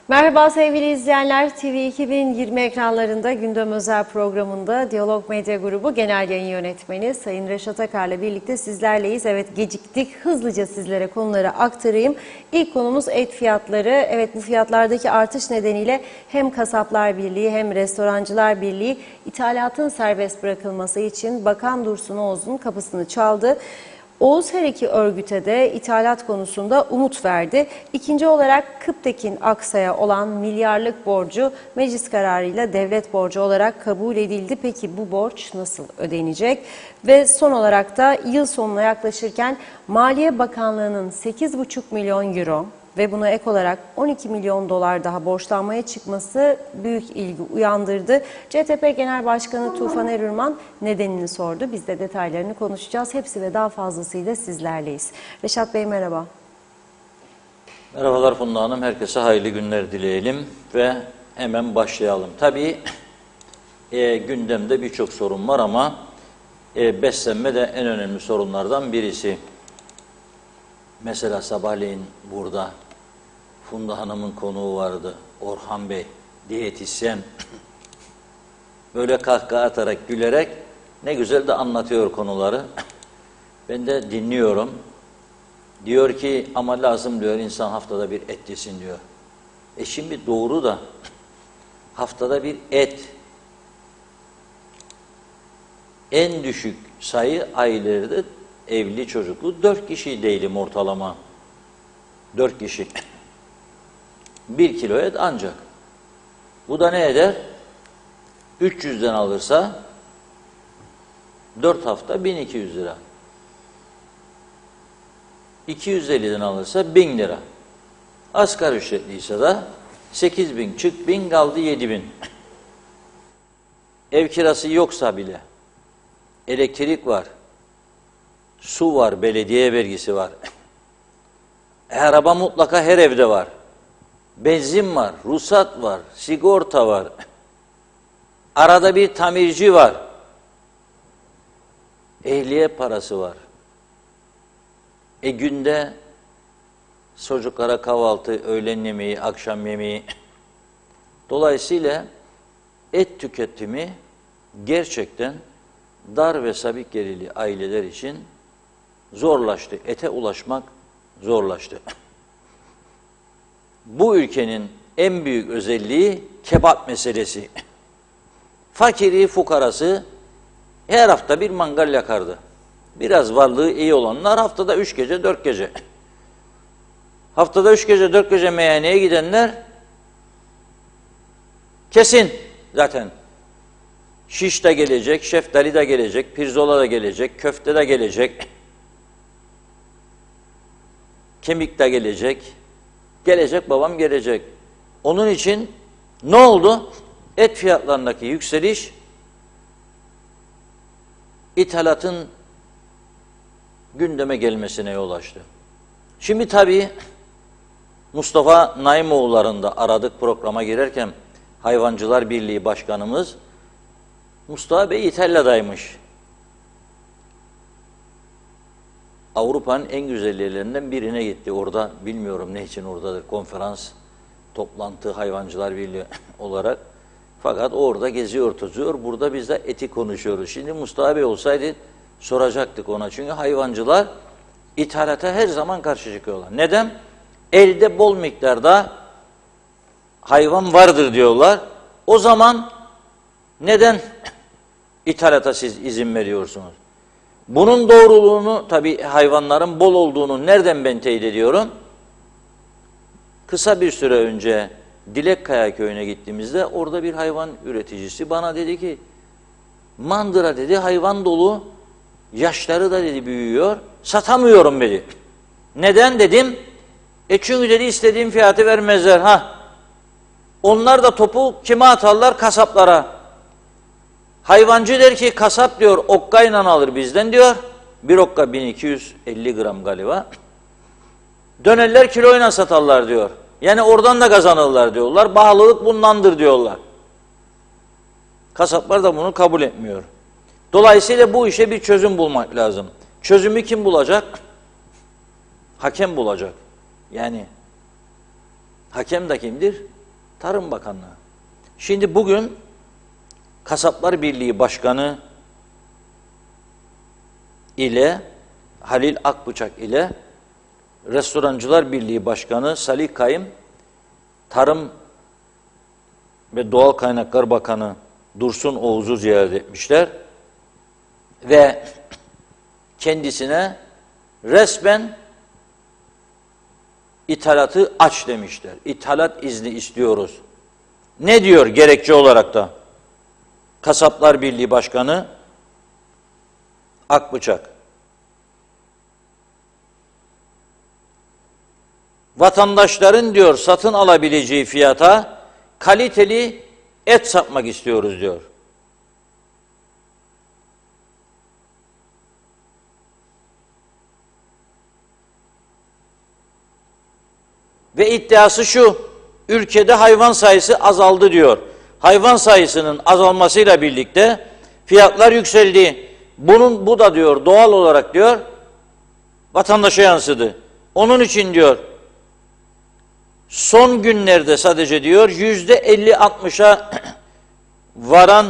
Merhaba sevgili izleyenler, TV 2020 ekranlarında gündem özel programında Diyalog Medya Grubu Genel Yayın Yönetmeni Sayın Reşat Akar'la birlikte sizlerleyiz. Evet, geciktik, hızlıca sizlere konuları aktarayım. İlk konumuz et fiyatları. Evet, bu fiyatlardaki artış nedeniyle hem Kasaplar Birliği hem Restorancılar Birliği ithalatın serbest bırakılması için Bakan Dursun Oğuz'un kapısını çaldı. Oğuz her iki örgüte de ithalat konusunda umut verdi. İkinci olarak Kıptekin Aksa'ya olan milyarlık borcu meclis kararıyla devlet borcu olarak kabul edildi. Peki bu borç nasıl ödenecek? Ve son olarak da yıl sonuna yaklaşırken Maliye Bakanlığı'nın 8,5 milyon euro ve buna ek olarak 12 milyon dolar daha borçlanmaya çıkması büyük ilgi uyandırdı. CTP Genel Başkanı Tufan Erürman nedenini sordu. Biz de detaylarını konuşacağız. Hepsi ve daha fazlasıyla sizlerleyiz. Reşat Bey merhaba. Merhabalar Funda Hanım. Herkese hayırlı günler dileyelim ve hemen başlayalım. Tabii gündemde birçok sorun var ama beslenme de en önemli sorunlardan birisi. Mesela sabahleyin burada Funda Hanım'ın konuğu vardı. Orhan Bey, diyetisyen. Böyle kahkaha atarak, gülerek ne güzel de anlatıyor konuları. Ben de dinliyorum. Diyor ki ama lazım diyor insan haftada bir et yesin diyor. Şimdi doğru da haftada bir et. En düşük sayı ailelerde evli çocuklu 4 kişi değilim ortalama. 4 kişi. 1 kilo et ancak. Bu da ne eder? 300'den alırsa 4 hafta 1200 lira. 250'den alırsa 1000 lira. Asgari ücretliyse de 8000 çık 1000 kaldı 7000. Ev kirası yoksa bile elektrik var, su var, belediye vergisi var. Araba mutlaka her evde var. Benzin var, ruhsat var, sigorta var. Arada bir tamirci var. Ehliyet parası var. Günde çocuklara kahvaltı, öğlen yemeği, akşam yemeği. Dolayısıyla et tüketimi gerçekten dar ve sabit gelirli aileler için zorlaştı. Ete ulaşmak zorlaştı. Bu ülkenin en büyük özelliği kebap meselesi. Fakiri, fukarası her hafta bir mangal yakardı. Biraz varlığı iyi olanlar haftada 3 gece, 4 gece. Haftada 3 gece, 4 gece meyhaneye gidenler kesin zaten. Şiş de gelecek, şeftali de gelecek, pirzola da gelecek, köfte de gelecek. Kemik de gelecek. Gelecek babam gelecek. Onun için ne oldu? Et fiyatlarındaki yükseliş ithalatın gündeme gelmesine yol açtı. Şimdi tabii Mustafa Naimoğulları'nı da aradık programa girerken Hayvancılar Birliği Başkanımız Mustafa Bey İtalya'daymış. Avrupa'nın en güzel yerlerinden birine gitti. Orada bilmiyorum ne için oradadır. Konferans, toplantı, Hayvancılar Birliği olarak. Fakat orada geziyor, tozuyor. Burada biz de eti konuşuyoruz. Şimdi Mustafa Bey olsaydı soracaktık ona. Çünkü hayvancılar ithalata her zaman karşı çıkıyorlar. Neden? Elde bol miktarda hayvan vardır diyorlar. O zaman neden ithalata siz izin veriyorsunuz? Bunun doğruluğunu, tabii hayvanların bol olduğunu nereden ben teyit ediyorum? Kısa bir süre önce Dilekkaya köyüne gittiğimizde orada bir hayvan üreticisi bana dedi ki mandıra dedi hayvan dolu, yaşları da dedi büyüyor, satamıyorum dedi. Neden dedim? Çünkü dedi istediğim fiyatı vermezler. Onlar da topu kime atarlar? Kasaplara. Hayvancı der ki kasap diyor okkayla alır bizden diyor. Bir okka 1250 gram galiba. Dönerler kiloyla satarlar diyor. Yani oradan da kazanırlar diyorlar. Bağlılık bundandır diyorlar. Kasaplar da bunu kabul etmiyor. Dolayısıyla bu işe bir çözüm bulmak lazım. Çözümü kim bulacak? Hakem bulacak. Yani hakem de kimdir? Tarım Bakanlığı. Şimdi bugün Kasaplar Birliği Başkanı ile Halil Akbıçak ile Restorancılar Birliği Başkanı Salih Kayım, Tarım ve Doğal Kaynaklar Bakanı Dursun Oğuz'u ziyaret etmişler ve kendisine resmen ithalatı aç demişler. İthalat izni istiyoruz. Ne diyor gerekçe olarak da? Kasaplar Birliği Başkanı Akbıçak. Vatandaşların diyor satın alabileceği fiyata kaliteli et satmak istiyoruz diyor. Ve iddiası şu, ülkede hayvan sayısı azaldı diyor. Hayvan sayısının azalmasıyla birlikte fiyatlar yükseldi. Bu da diyor doğal olarak diyor vatandaşa yansıdı. Onun için diyor son günlerde sadece diyor %50-60'a varan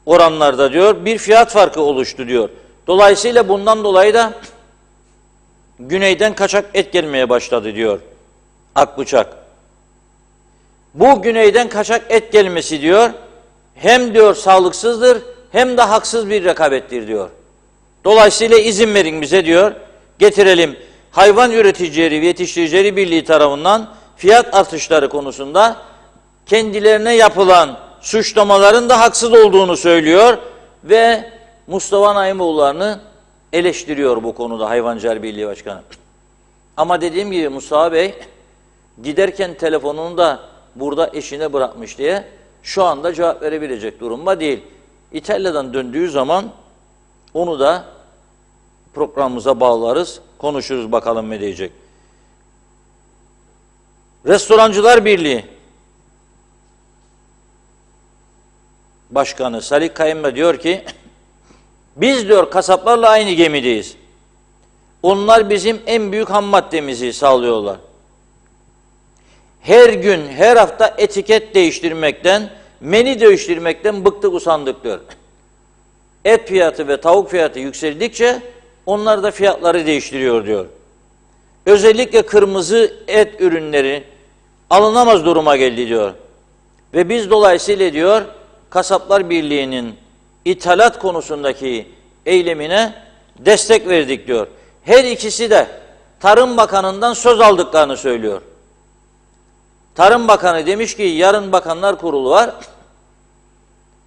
oranlarda diyor bir fiyat farkı oluştu diyor. Dolayısıyla bundan dolayı da güneyden kaçak et gelmeye başladı diyor Akbıçak. Bu güneyden kaçak et gelmesi diyor hem diyor sağlıksızdır hem de haksız bir rekabettir diyor. Dolayısıyla izin verin bize diyor getirelim. Hayvan Üreticileri ve Yetiştiricileri Birliği tarafından fiyat artışları konusunda kendilerine yapılan suçlamaların da haksız olduğunu söylüyor ve Mustafa Naimoğulları'nı eleştiriyor bu konuda Hayvancılar Birliği Başkanı. Ama dediğim gibi Mustafa Bey giderken telefonunu da burada eşine bırakmış diye şu anda cevap verebilecek durumda değil. İtalya'dan döndüğü zaman onu da programımıza bağlarız, konuşuruz bakalım ne diyecek. Restorancılar Birliği Başkanı Salih Kayım da diyor ki biz diyor kasaplarla aynı gemideyiz. Onlar bizim en büyük ham maddemizi sağlıyorlar. Her gün, her hafta etiket değiştirmekten, menü değiştirmekten bıktık usandık diyor. Et fiyatı ve tavuk fiyatı yükseldikçe onlar da fiyatları değiştiriyor diyor. Özellikle kırmızı et ürünleri alınamaz duruma geldi diyor. Ve biz dolayısıyla diyor Kasaplar Birliği'nin ithalat konusundaki eylemine destek verdik diyor. Her ikisi de Tarım Bakanı'ndan söz aldıklarını söylüyor. Tarım Bakanı demiş ki yarın Bakanlar Kurulu var.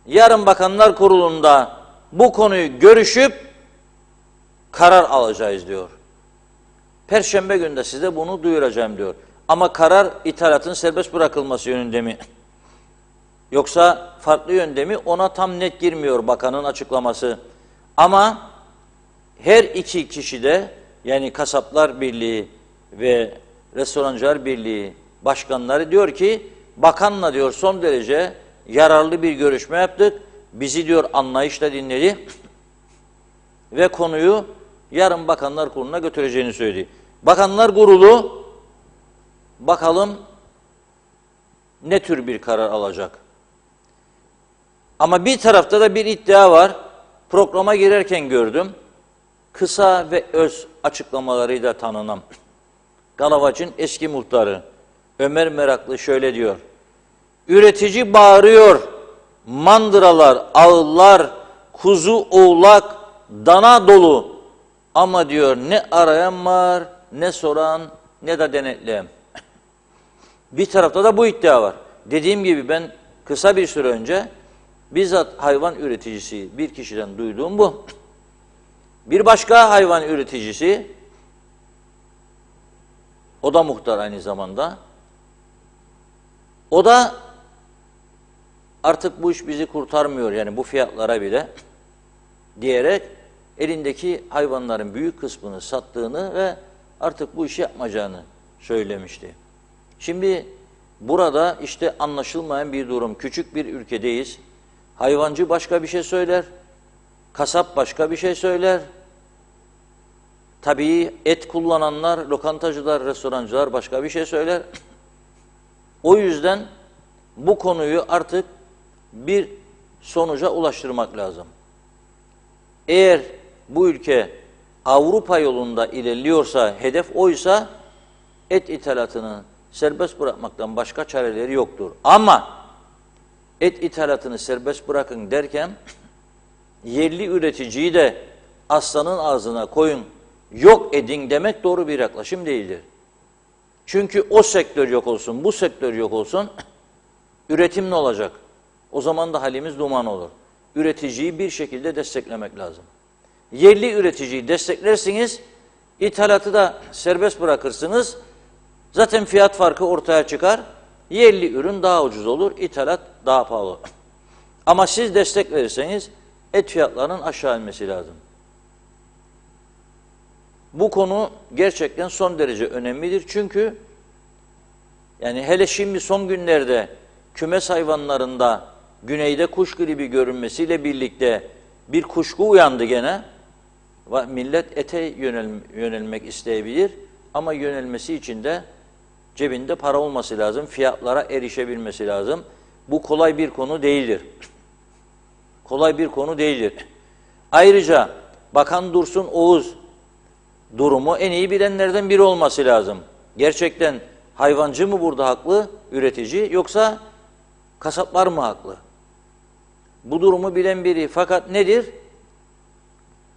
Yarın Bakanlar Kurulu'nda bu konuyu görüşüp karar alacağız diyor. Perşembe günü de size bunu duyuracağım diyor. Ama karar ithalatın serbest bırakılması yönünde mi? Yoksa farklı yönde mi? Ona tam net girmiyor bakanın açıklaması. Ama her iki kişi de yani Kasaplar Birliği ve Restorancılar Birliği başkanları diyor ki bakanla diyor son derece yararlı bir görüşme yaptık. Bizi diyor anlayışla dinledi ve konuyu yarın Bakanlar Kurulu'na götüreceğini söyledi. Bakanlar Kurulu bakalım ne tür bir karar alacak. Ama bir tarafta da bir iddia var. Programa girerken gördüm. Kısa ve öz açıklamalarıyla tanınan Galavacı'nın eski muhtarı Ömer Meraklı şöyle diyor. Üretici bağırıyor. Mandıralar, ağıllar, kuzu, oğlak, dana dolu. Ama diyor ne arayan var, ne soran, ne de denetleyen. Bir tarafta da bu iddia var. Dediğim gibi ben kısa bir süre önce bizzat hayvan üreticisi bir kişiden duyduğum bu. Bir başka hayvan üreticisi, o da muhtar aynı zamanda, o da artık bu iş bizi kurtarmıyor yani bu fiyatlara bile diyerek elindeki hayvanların büyük kısmını sattığını ve artık bu işi yapmayacağını söylemişti. Şimdi burada işte anlaşılmayan bir durum. Küçük bir ülkedeyiz. Hayvancı başka bir şey söyler, kasap başka bir şey söyler. Tabii et kullananlar, lokantacılar, restorancılar başka bir şey söyler. O yüzden bu konuyu artık bir sonuca ulaştırmak lazım. Eğer bu ülke Avrupa yolunda ilerliyorsa, hedef oysa et ithalatını serbest bırakmaktan başka çareleri yoktur. Ama et ithalatını serbest bırakın derken yerli üreticiyi de aslanın ağzına koyun, yok edin demek doğru bir yaklaşım değildir. Çünkü o sektör yok olsun, bu sektör yok olsun, üretim ne olacak? O zaman da halimiz duman olur. Üreticiyi bir şekilde desteklemek lazım. Yerli üreticiyi desteklersiniz, ithalatı da serbest bırakırsınız. Zaten fiyat farkı ortaya çıkar. Yerli ürün daha ucuz olur, ithalat daha pahalı olur. Ama siz destek verirseniz et fiyatlarının aşağı inmesi lazım. Bu konu gerçekten son derece önemlidir. Çünkü yani hele şimdi son günlerde kümes hayvanlarında güneyde kuş gribi görünmesiyle birlikte bir kuşku uyandı gene. Millet ete yönelmek isteyebilir ama yönelmesi için de cebinde para olması lazım, fiyatlara erişebilmesi lazım. Bu kolay bir konu değildir. Kolay bir konu değildir. Ayrıca Bakan Dursun Oğuz durumu en iyi bilenlerden biri olması lazım. Gerçekten hayvancı mı burada haklı, üretici, yoksa kasaplar mı haklı? Bu durumu bilen biri. Fakat nedir?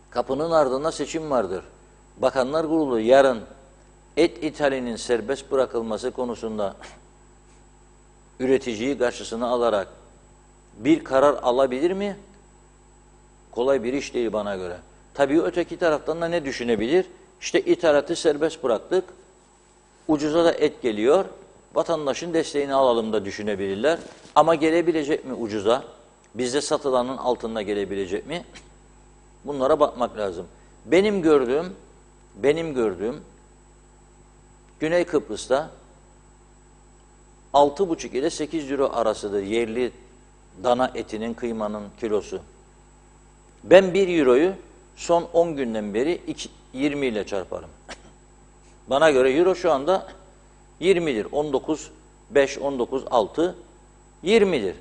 Kapının ardında seçim vardır. Bakanlar Kurulu yarın et ithalinin serbest bırakılması konusunda üreticiyi karşısına alarak bir karar alabilir mi? Kolay bir iş değil bana göre. Tabii öteki taraftan da ne düşünebilir? İşte ithalatı serbest bıraktık, ucuza da et geliyor, vatandaşın desteğini alalım da düşünebilirler. Ama gelebilecek mi ucuza? Bizde satılanın altında gelebilecek mi? Bunlara bakmak lazım. Benim gördüğüm Güney Kıbrıs'ta 6,5 ile 8 euro arasıdır yerli dana etinin, kıymanın kilosu. Ben 1 euroyu son 10 günden beri 20 ile çarparım. Bana göre euro şu anda 20'dir. 19,5, 19,6, 20'dir.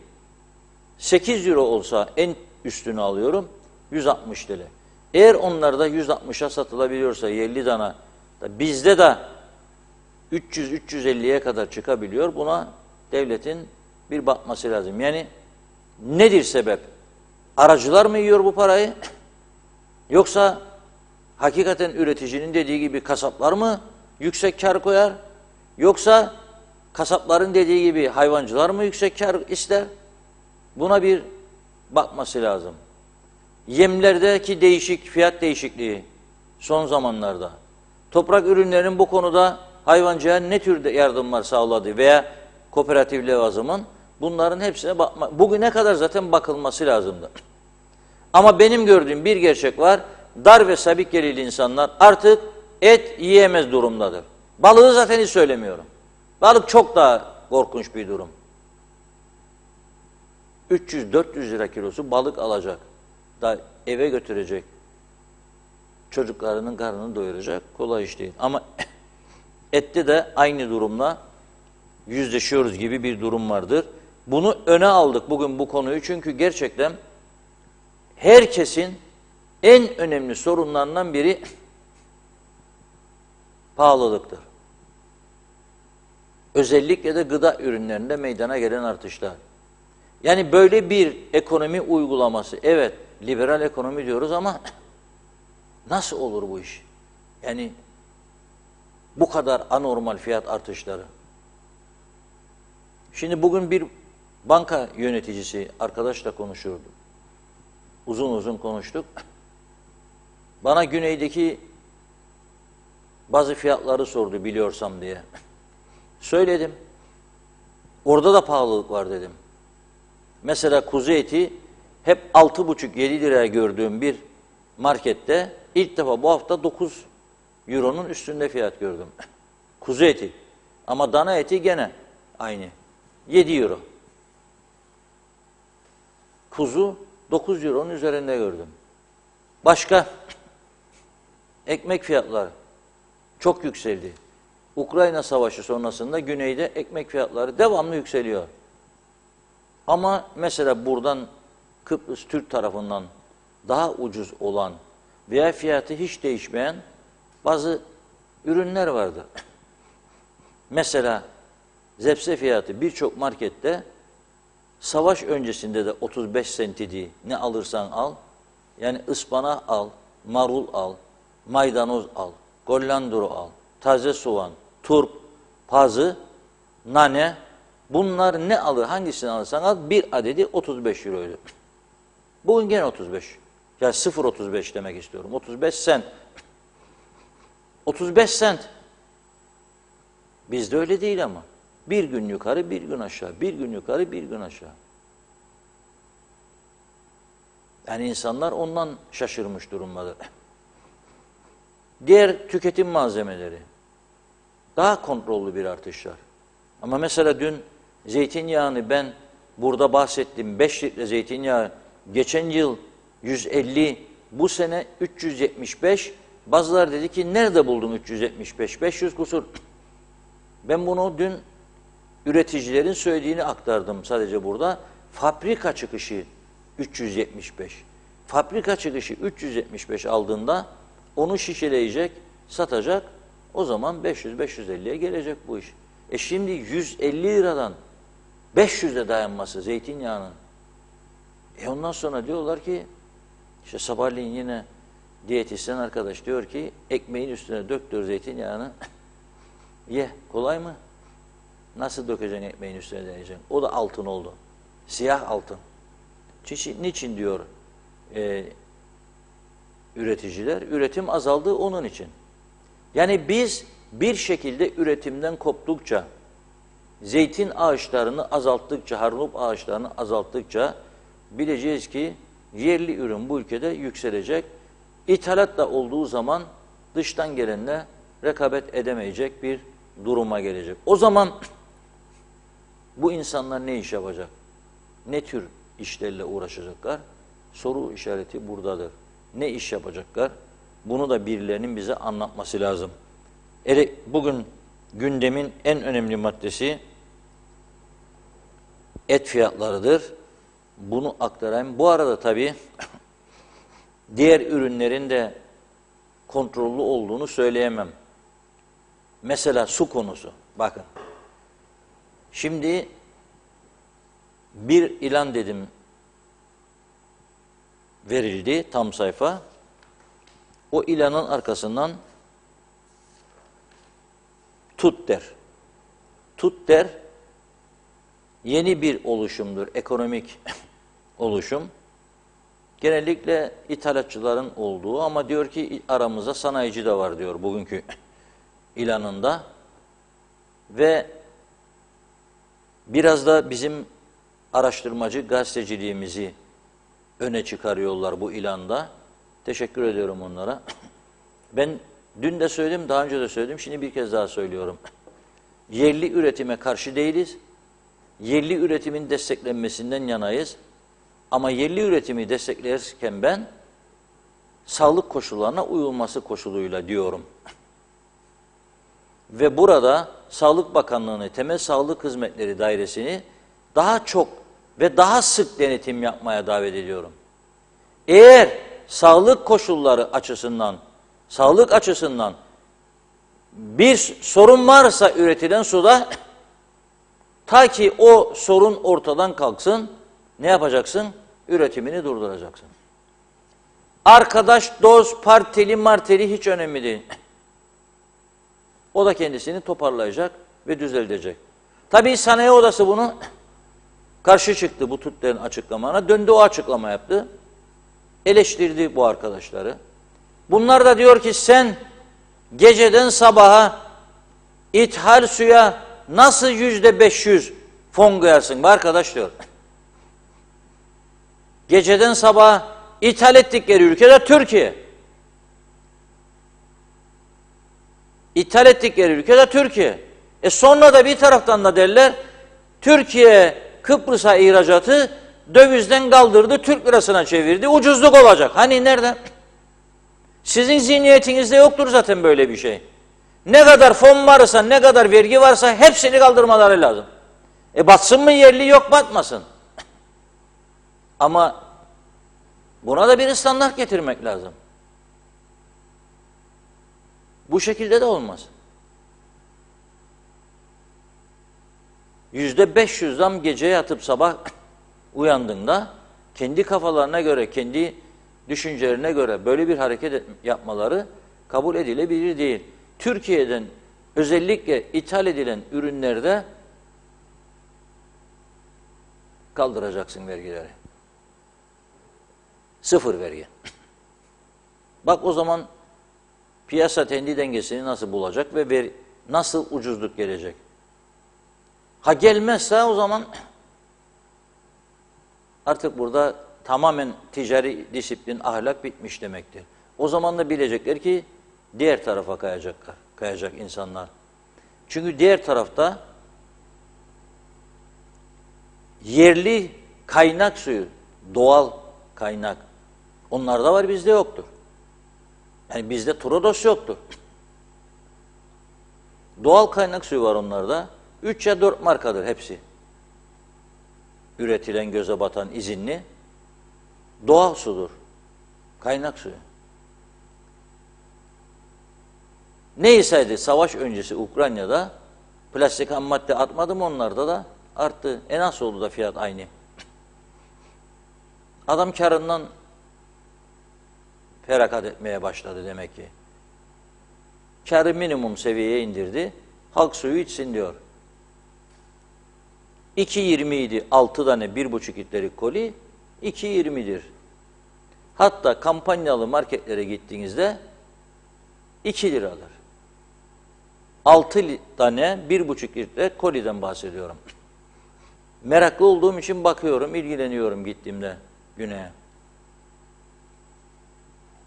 8 euro olsa en üstünü alıyorum, 160 TL. Eğer onlarda 160'a satılabiliyorsa yerli dana, bizde de 300-350'ye kadar çıkabiliyor. Buna devletin bir bakması lazım. Yani nedir sebep? Aracılar mı yiyor bu parayı? Yoksa hakikaten üreticinin dediği gibi kasaplar mı yüksek kar koyar? Yoksa kasapların dediği gibi hayvancılar mı yüksek kar ister? Buna bir bakması lazım. Yemlerdeki fiyat değişikliği son zamanlarda. Toprak ürünlerinin bu konuda hayvancıya ne tür yardımlar sağladı veya kooperatif levazımın, bunların hepsine bugüne kadar zaten bakılması lazımdı. Ama benim gördüğüm bir gerçek var. Dar ve sabit gelirli insanlar artık et yiyemez durumdadır. Balığı zaten hiç söylemiyorum. Balık çok daha korkunç bir durum. 300-400 lira kilosu balık alacak. Da eve götürecek. Çocuklarının karnını doyuracak. Kolay iş değil. Ama ette de aynı durumla yüzleşiyoruz gibi bir durum vardır. Bunu öne aldık bugün bu konuyu. Çünkü gerçekten herkesin en önemli sorunlarından biri pahalılıktır. Özellikle de gıda ürünlerinde meydana gelen artışlar. Yani böyle bir ekonomi uygulaması, evet liberal ekonomi diyoruz ama nasıl olur bu iş? Yani bu kadar anormal fiyat artışları. Şimdi bugün bir banka yöneticisi arkadaşla konuşuyordu. Uzun uzun konuştuk. Bana güneydeki bazı fiyatları sordu biliyorsam diye. Söyledim. Orada da pahalılık var dedim. Mesela kuzu eti hep 6,5-7 liraya gördüğüm bir markette ilk defa bu hafta 9 euronun üstünde fiyat gördüm. Kuzu eti. Ama dana eti gene aynı. 7 euro. Kuzu 9 euronun üzerinde gördüm. Başka ekmek fiyatları çok yükseldi. Ukrayna Savaşı sonrasında güneyde ekmek fiyatları devamlı yükseliyor. Ama mesela buradan Kıbrıs Türk tarafından daha ucuz olan veya fiyatı hiç değişmeyen bazı ürünler vardır. Mesela zepse fiyatı birçok markette savaş öncesinde de 35 sentiydi. Ne alırsan al. Yani ıspanağı al, marul al, maydanoz al, gollandro al, taze soğan, turp, pazı, nane. Bunlar ne alır, hangisini alırsan al bir adedi 35 euroydu. Bugün gene 35. Yani 0,35 demek istiyorum. 35 sent. 35 sent. Bizde öyle değil ama. Bir gün yukarı, bir gün aşağı. Bir gün yukarı, bir gün aşağı. Yani insanlar ondan şaşırmış durumdadır. Diğer tüketim malzemeleri. Daha kontrollü bir artış var. Ama mesela dün zeytinyağını ben burada bahsettim. 5 litre zeytinyağı geçen yıl 150, bu sene 375. Bazıları dedi ki nerede buldun 375? 500 kusur. Ben bunu dün üreticilerin söylediğini aktardım sadece burada. Fabrika çıkışı 375. Fabrika çıkışı 375 aldığında onu şişeleyecek, satacak. O zaman 500-550'ye gelecek bu iş. Şimdi 150 liradan 500'e dayanması zeytinyağının. Ondan sonra diyorlar ki işte sabahleyin yine diyetisyen arkadaş diyor ki ekmeğin üstüne dök diyor zeytinyağını. Ye. Kolay mı? Nasıl dökeceksin ekmeğin üstüne deneyeceksin? O da altın oldu. Siyah altın. Niçin diyor üreticiler? Üretim azaldı onun için. Yani biz bir şekilde üretimden koptukça, zeytin ağaçlarını azalttıkça, harnup ağaçlarını azalttıkça bileceğiz ki yerli ürün bu ülkede yükselecek. İthalat da olduğu zaman dıştan gelenle rekabet edemeyecek bir duruma gelecek. O zaman bu insanlar ne iş yapacak? Ne tür işlerle uğraşacaklar? Soru işareti buradadır. Ne iş yapacaklar? Bunu da birilerinin bize anlatması lazım. Bugün gündemin en önemli maddesi et fiyatlarıdır. Bunu aktarayım. Bu arada tabii diğer ürünlerin de kontrollü olduğunu söyleyemem. Mesela su konusu. Bakın. Şimdi bir ilan dedim verildi tam sayfa. O ilanın arkasından TUTDER. TUTDER yeni bir oluşumdur, ekonomik oluşum. Genellikle ithalatçıların olduğu ama diyor ki aramızda sanayici de var diyor bugünkü ilanında. Ve biraz da bizim araştırmacı gazeteciliğimizi öne çıkarıyorlar bu ilanda. Teşekkür ediyorum onlara. Ben dün de söyledim, daha önce de söyledim, şimdi bir kez daha söylüyorum. Yerli üretime karşı değiliz. Yerli üretimin desteklenmesinden yanayız. Ama yerli üretimi desteklerken ben sağlık koşullarına uyulması koşuluyla diyorum. Ve burada Sağlık Bakanlığı'nı, Temel Sağlık Hizmetleri Dairesi'ni daha çok ve daha sık denetim yapmaya davet ediyorum. Eğer sağlık koşulları açısından, sağlık açısından bir sorun varsa üretilen suda, ta ki o sorun ortadan kalksın, ne yapacaksın? Üretimini durduracaksın. Arkadaş, dost, partili, marteli hiç önemli değil. O da kendisini toparlayacak ve düzeltecek. Tabii Sanayi Odası bunu karşı çıktı bu TUTDER'in açıklamana. Döndü o açıklama yaptı. Eleştirdi bu arkadaşları. Bunlar da diyor ki sen geceden sabaha ithal suya nasıl %500 fon koyarsın? Bu arkadaş diyor. Geceden sabaha ithal ettikleri ülkede Türkiye. İthal ettikleri ülkede Türkiye. Sonra da bir taraftan da derler Türkiye Kıbrıs'a ihracatı dövizden kaldırdı, Türk lirasına çevirdi, ucuzluk olacak. Hani nerede? Sizin zihniyetinizde yoktur zaten böyle bir şey. Ne kadar fon varsa, ne kadar vergi varsa hepsini kaldırmaları lazım. Batsın mı yerli, yok batmasın. Ama buna da bir standart getirmek lazım. Bu şekilde de olmaz. %500 zam gece yatıp sabah uyandığında kendi kafalarına göre, kendi düşüncelerine göre böyle bir hareket yapmaları kabul edilebilir değil. Türkiye'den özellikle ithal edilen ürünlerde kaldıracaksın vergileri. Sıfır vergi. Bak o zaman piyasa kendi dengesini nasıl bulacak ve nasıl ucuzluk gelecek? Ha gelmezse o zaman artık burada tamamen ticari disiplin, ahlak bitmiş demektir. O zaman da bilecekler ki diğer tarafa kayacak insanlar. Çünkü diğer tarafta yerli kaynak suyu, doğal kaynak, onlarda var, bizde yoktur. Yani bizde Trodos yoktur. Doğal kaynak suyu var onlarda. 3 ya 4 markadır hepsi. Üretilen, göze batan, izinli. Doğal sudur. Kaynak suyu. Neyseydi savaş öncesi Ukrayna'da plastik ham madde artmadı mı, onlarda da arttı. Nasıl oldu da fiyat aynı? Adam karından feragat etmeye başladı demek ki. Karı minimum seviyeye indirdi. Halk suyu içsin diyor. 2.20 idi 6 tane 1,5 litrelik koli, 2.20'dir. Hatta kampanyalı marketlere gittiğinizde 2 liradır. 6 tane 1,5 litre koliden bahsediyorum. Meraklı olduğum için bakıyorum, ilgileniyorum gittiğimde güneye.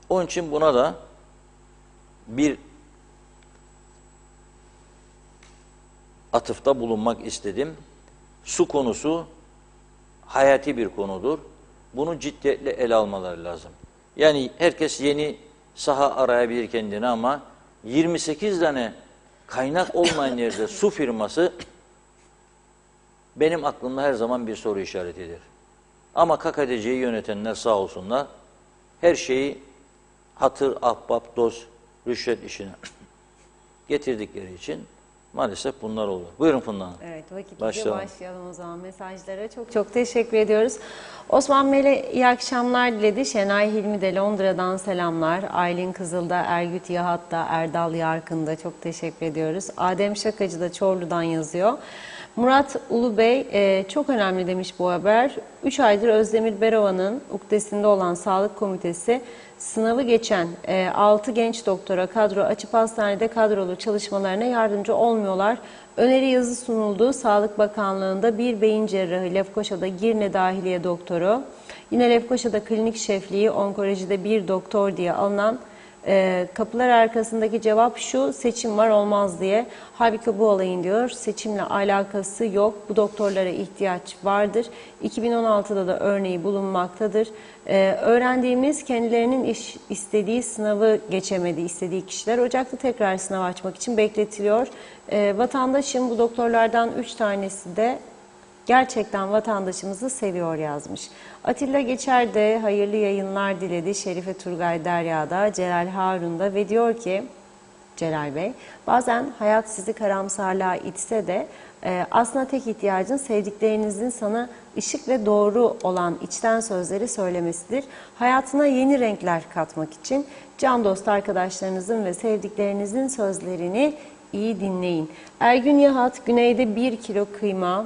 Onun için buna da bir atıfta bulunmak istedim. Su konusu hayati bir konudur. Bunu ciddiyetle ele almaları lazım. Yani herkes yeni saha arayabilir kendine ama 28 tane kaynak olmayan yerde su firması benim aklımda her zaman bir soru işaretidir. Ama KKTC'yi yönetenler sağ olsunlar her şeyi hatır, ahbap, dost, rüşvet işine getirdikleri için maalesef bunlar olur. Buyurun Funda Hanım. Evet, vakitlice Başlayalım o zaman mesajlara. Çok çok teşekkür ediyoruz. Osman Bey'le iyi akşamlar diledi. Şenay Hilmi de Londra'dan selamlar. Aylin Kızıl'da, Ergüt Yahat'ta, Erdal Yarkın'da çok teşekkür ediyoruz. Adem Şakacı da Çorlu'dan yazıyor. Murat Ulu Bey çok önemli demiş bu haber. 3 aydır Özdemir Berova'nın ukdesinde olan Sağlık Komitesi sınavı geçen 6 genç doktora kadro açıp hastanede kadrolu çalışmalarına yardımcı olmuyorlar. Öneri yazı sunuldu. Sağlık Bakanlığı'nda bir beyin cerrahı, Lefkoşa'da Girne dahiliye doktoru, yine Lefkoşa'da klinik şefliği, onkolojide bir doktor diye alınan kapılar arkasındaki cevap şu: seçim var olmaz diye. Halbuki bu olayın diyor seçimle alakası yok. Bu doktorlara ihtiyaç vardır. 2016'da da örneği bulunmaktadır. Öğrendiğimiz kendilerinin istediği sınavı geçemedi istediği kişiler. Ocak'ta tekrar sınav açmak için bekletiliyor. Vatandaşım bu doktorlardan 3 tanesi de gerçekten vatandaşımızı seviyor yazmış. Atilla Geçer de hayırlı yayınlar diledi. Şerife Turgay Derya'da, Celal Harun'da ve diyor ki Celal Bey, bazen hayat sizi karamsarlığa itse de aslında tek ihtiyacın sevdiklerinizin sana ışık ve doğru olan içten sözleri söylemesidir. Hayatına yeni renkler katmak için can dost arkadaşlarınızın ve sevdiklerinizin sözlerini iyi dinleyin. Ergün Yahat, güneyde 1 kilo kıyma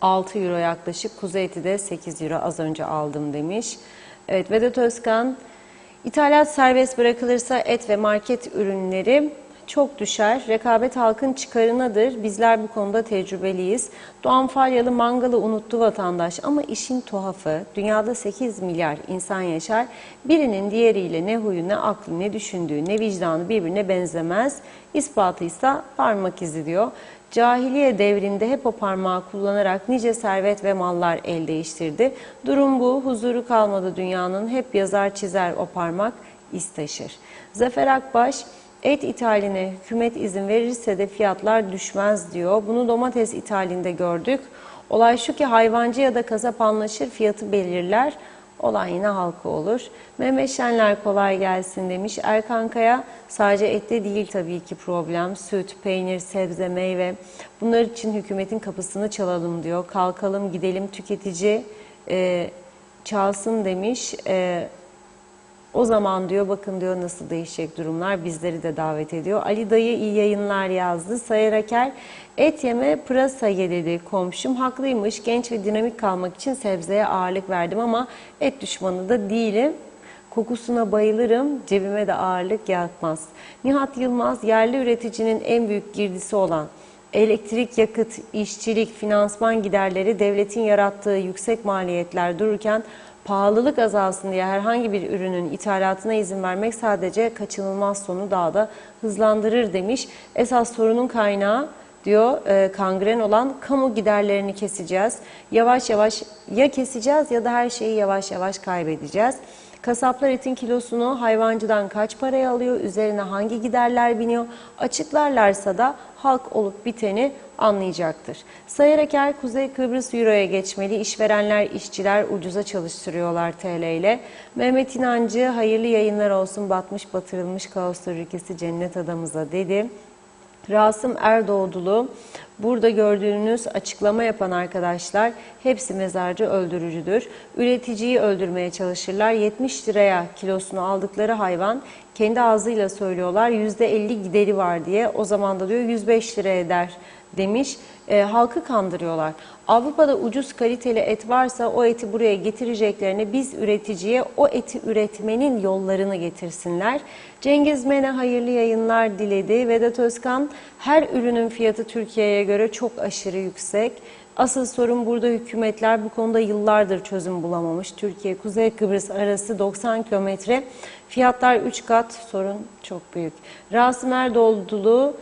6 euro yaklaşık, kuzu eti de 8 euro az önce aldım demiş. Evet, Vedat Özkan, ithalat serbest bırakılırsa et ve market ürünleri çok düşer. Rekabet halkın çıkarınadır. Bizler bu konuda tecrübeliyiz. Doğan Falyalı, mangalı unuttu vatandaş ama işin tuhafı dünyada 8 milyar insan yaşar. Birinin diğeriyle ne huyu, ne aklı, ne düşündüğü, ne vicdanı birbirine benzemez. İspatıysa parmak izi diyor. Cahiliye devrinde hep o parmağı kullanarak nice servet ve mallar el değiştirdi. Durum bu, huzuru kalmadı dünyanın, hep yazar çizer o parmak iz taşır. Zafer Akbaş, Et ithaline hükümet izin verirse de fiyatlar düşmez diyor. Bunu domates ithalinde gördük. Olay şu ki hayvancı ya da kasap anlaşır, fiyatı belirler. Olay yine halka olur. Mehmet Şenler kolay gelsin demiş. Erkan Kaya sadece ette değil tabii ki problem. Süt, peynir, sebze, meyve. Bunlar için hükümetin kapısını çalalım diyor. Kalkalım gidelim tüketici çalsın demiş. O zaman diyor bakın diyor nasıl değişecek durumlar, bizleri de davet ediyor. Ali dayı iyi yayınlar yazdı. Sayar Aker et yeme pırasa ye dedi komşum. Haklıymış, genç ve dinamik kalmak için sebzeye ağırlık verdim ama et düşmanı da değilim. Kokusuna bayılırım, cebime de ağırlık yapmaz. Nihat Yılmaz yerli üreticinin en büyük girdisi olan elektrik, yakıt, işçilik, finansman giderleri devletin yarattığı yüksek maliyetler dururken pahalılık azalsın diye herhangi bir ürünün ithalatına izin vermek sadece kaçınılmaz sonu daha da hızlandırır demiş. Esas sorunun kaynağı diyor kangren olan kamu giderlerini keseceğiz. Yavaş yavaş ya keseceğiz ya da her şeyi yavaş yavaş kaybedeceğiz. Kasaplar etin kilosunu hayvancıdan kaç paraya alıyor, üzerine hangi giderler biniyor açıklarlarsa da halk olup biteni anlayacaktır. Sayar Aker, Kuzey Kıbrıs Euro'ya geçmeli, işverenler, işçiler ucuza çalıştırıyorlar TL ile. Mehmet İnancı, hayırlı yayınlar olsun, batmış batırılmış kaoslar ülkesi cennet adamıza dedi. Rasım Erdoğdulu, burada gördüğünüz açıklama yapan arkadaşlar hepsi mezarcı öldürücüdür. Üreticiyi öldürmeye çalışırlar. 70 liraya kilosunu aldıkları hayvan kendi ağzıyla söylüyorlar %50 gideri var diye. O zaman da diyor 105 lira eder demiş. Halkı kandırıyorlar. Avrupa'da ucuz kaliteli et varsa o eti buraya getireceklerine biz üreticiye o eti üretmenin yollarını getirsinler. Cengiz Mene hayırlı yayınlar diledi. Vedat Özkan her ürünün fiyatı Türkiye'ye göre çok aşırı yüksek. Asıl sorun burada hükümetler bu konuda yıllardır çözüm bulamamış. Türkiye Kuzey Kıbrıs arası 90 kilometre, fiyatlar 3 kat, sorun çok büyük. Rasım Erdoğdulu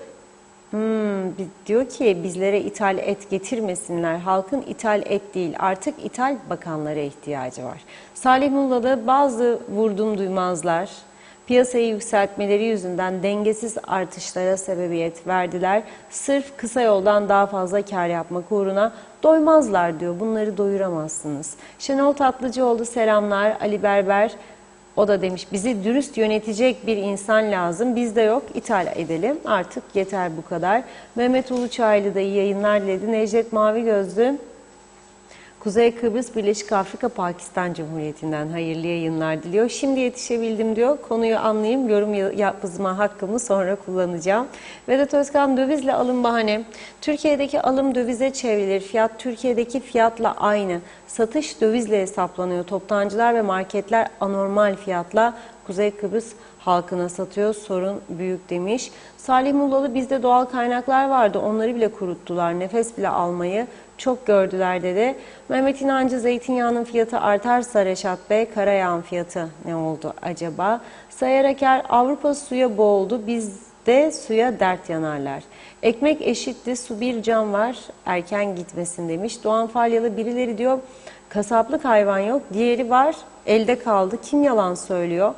diyor ki bizlere ithal et getirmesinler. Halkın ithal et değil artık ithal bakanlara ihtiyacı var. Salih Mullalı bazı vurdum duymazlar piyasayı yükseltmeleri yüzünden dengesiz artışlara sebebiyet verdiler. Sırf kısa yoldan daha fazla kar yapmak uğruna doymazlar diyor. Bunları doyuramazsınız. Şenol Tatlıcıoğlu selamlar. Ali Berber o da demiş bizi dürüst yönetecek bir insan lazım. Bizde yok, ithal edelim. Artık yeter bu kadar. Mehmet Uluçaylı da iyi yayınlar diledi. Necdet Mavigözlü Kuzey Kıbrıs Birleşik Afrika Pakistan Cumhuriyeti'nden hayırlı yayınlar diliyor. Şimdi yetişebildim diyor. Konuyu anlayayım, yorum yapma hakkımı sonra kullanacağım. Vedat Özkan dövizle alım bahane. Türkiye'deki alım dövize çevrilir. Fiyat Türkiye'deki fiyatla aynı. Satış dövizle hesaplanıyor. Toptancılar ve marketler anormal fiyatla Kuzey Kıbrıs halkına satıyor. Sorun büyük demiş. Salih Mullalı bizde doğal kaynaklar vardı. Onları bile kuruttular. Nefes bile almayı çok gördüler dedi. Mehmet İnancı zeytinyağının fiyatı artarsa Reşat Bey karayağın fiyatı ne oldu acaba? Sayar Aker Avrupa suya boğuldu. Bizde suya dert yanarlar. Ekmek eşitti su bir can var erken gitmesin demiş. Doğan Falyalı birileri diyor kasaplık hayvan yok diğeri var elde kaldı. Kim yalan söylüyor?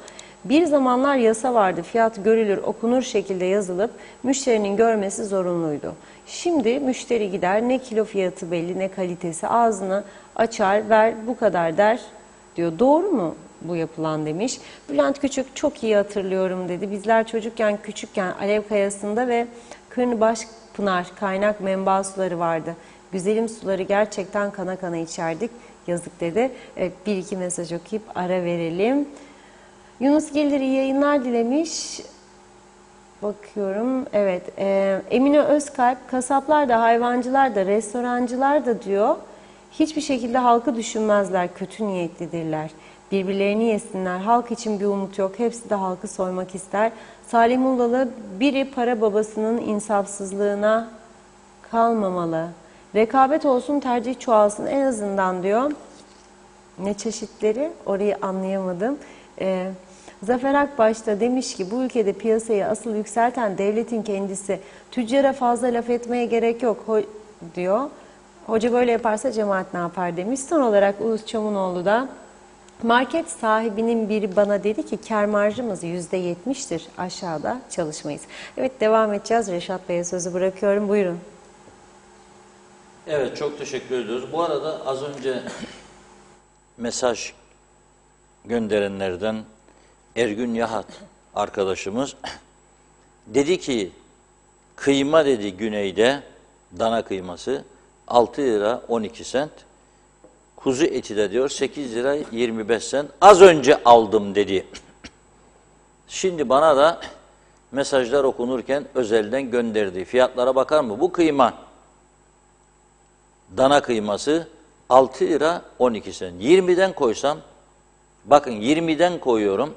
Bir zamanlar yasa vardı. Fiyat görülür, okunur şekilde yazılıp müşterinin görmesi zorunluydu. Şimdi müşteri gider ne kilo fiyatı belli ne kalitesi ağzını açar ver bu kadar der diyor. Doğru mu bu yapılan demiş. Bülent Küçük çok iyi hatırlıyorum dedi. Bizler küçükken Alev Kayası'nda ve Kırnıbaş Pınar kaynak menba suları vardı. Güzelim suları gerçekten kana kana içerdik. Yazık dedi. Evet, bir iki mesaj okuyup ara verelim. Yunus Gelir iyi yayınlar dilemiş. Bakıyorum. Evet. Emine Özkalp kasaplar da hayvancılar da restorancılar da diyor hiçbir şekilde halkı düşünmezler. Kötü niyetlidirler. Birbirlerini yesinler. Halk için bir umut yok. Hepsi de halkı soymak ister. Salih Mullalı biri para babasının insafsızlığına kalmamalı. Rekabet olsun tercih çoğalsın en azından diyor. Ne çeşitleri orayı anlayamadım. Zafer Akbaş da demiş ki bu ülkede piyasayı asıl yükselten devletin kendisi. Tüccara fazla laf etmeye gerek yok diyor. Hoca böyle yaparsa cemaat ne yapar demiş. Son olarak Ulus Çomunoğlu da Market sahibinin biri bana dedi ki kâr marjımız %70'tir, aşağıda çalışmayız. Evet, devam edeceğiz. Reşat Bey'e sözü bırakıyorum. Buyurun. Evet, çok teşekkür ediyoruz. Bu arada az önce mesaj gönderenlerden Ergün Yahat arkadaşımız dedi ki kıyma dedi güneyde dana kıyması 6 lira 12 sent. Kuzu eti de diyor 8 lira 25 sent. Az önce aldım dedi. Şimdi bana da mesajlar okunurken özelden gönderdi. Fiyatlara bakar mı? Bu kıyma dana kıyması 6 lira 12 sent. 20'den koysam, bakın 20'den koyuyorum.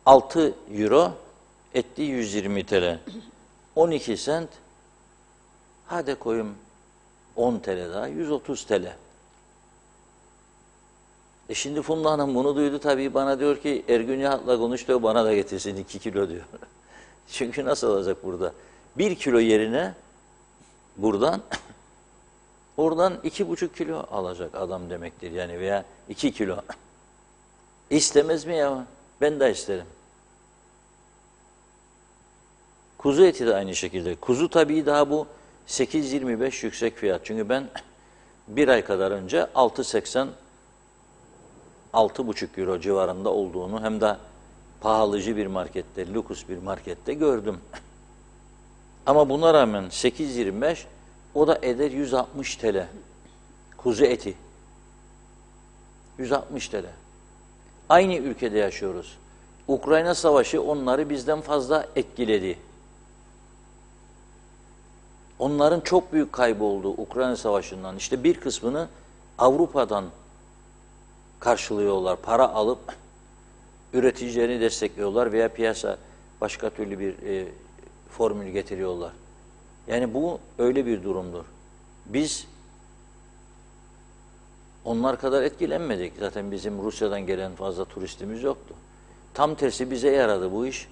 6 euro etti 120 TL. 12 sent, hadi koyayım 10 TL daha, 130 TL. Şimdi Funda Hanım bunu duydu tabii, bana diyor ki Ergün Yahat'la konuş diyor, bana da getirsin 2 kilo diyor. Çünkü nasıl olacak burada? 1 kilo yerine buradan oradan 2,5 kilo alacak adam demektir yani, veya 2 kilo. İstemez mi ya? Ben de isterim. Kuzu eti de aynı şekilde. Kuzu tabii daha bu 8.25 yüksek fiyat. Çünkü ben bir ay kadar önce 6.80 6,5 euro civarında olduğunu, hem de pahalıcı bir markette, lüks bir markette gördüm. Ama buna rağmen 8.25, o da eder 160 TL. Kuzu eti. 160 TL. Aynı ülkede yaşıyoruz. Ukrayna Savaşı onları bizden fazla etkiledi. Onların çok büyük kaybı oldu Ukrayna Savaşı'ndan. İşte bir kısmını Avrupa'dan karşılıyorlar. Para alıp üreticilerini destekliyorlar veya piyasa başka türlü bir formül getiriyorlar. Yani bu öyle bir durumdur. Biz onlar kadar etkilenmedik. Zaten bizim Rusya'dan gelen fazla turistimiz yoktu. Tam tersi bize yaradı bu iş.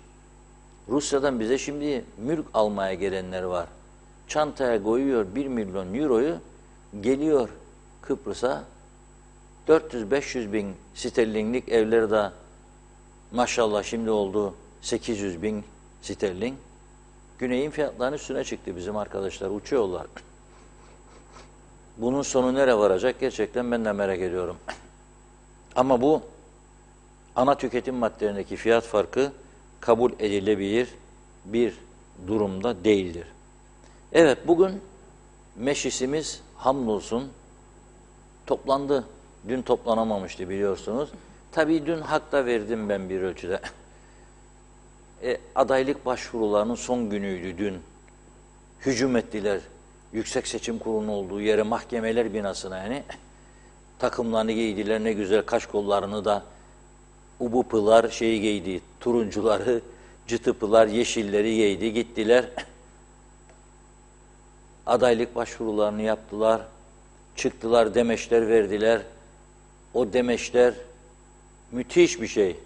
Rusya'dan bize şimdi mülk almaya gelenler var. Çantaya koyuyor 1 milyon euroyu, geliyor Kıbrıs'a 400-500 bin sterlinlik evleri de maşallah şimdi oldu 800 bin sterlin. Güney'in fiyatlarının üstüne çıktı, bizim arkadaşlar uçuyorlar. Bunun sonu nereye varacak gerçekten ben de merak ediyorum. Ama bu ana tüketim maddelerindeki fiyat farkı kabul edilebilir bir durumda değildir. Evet, bugün meclisimiz hamdolsun toplandı. Dün toplanamamıştı biliyorsunuz. Tabii dün hak da verdim ben bir ölçüde. Adaylık başvurularının son günüydü dün. Hücum ettiler. Yüksek Seçim Kurulu'nun olduğu yere, mahkemeler binasına yani. Takımlarını giydiler, ne güzel kaşkollarını da ubupılar şeyi giydi, turuncuları, cıtıpılar, yeşilleri giydi, gittiler. Adaylık başvurularını yaptılar. Çıktılar, demeçler verdiler. O demeçler müthiş bir şey.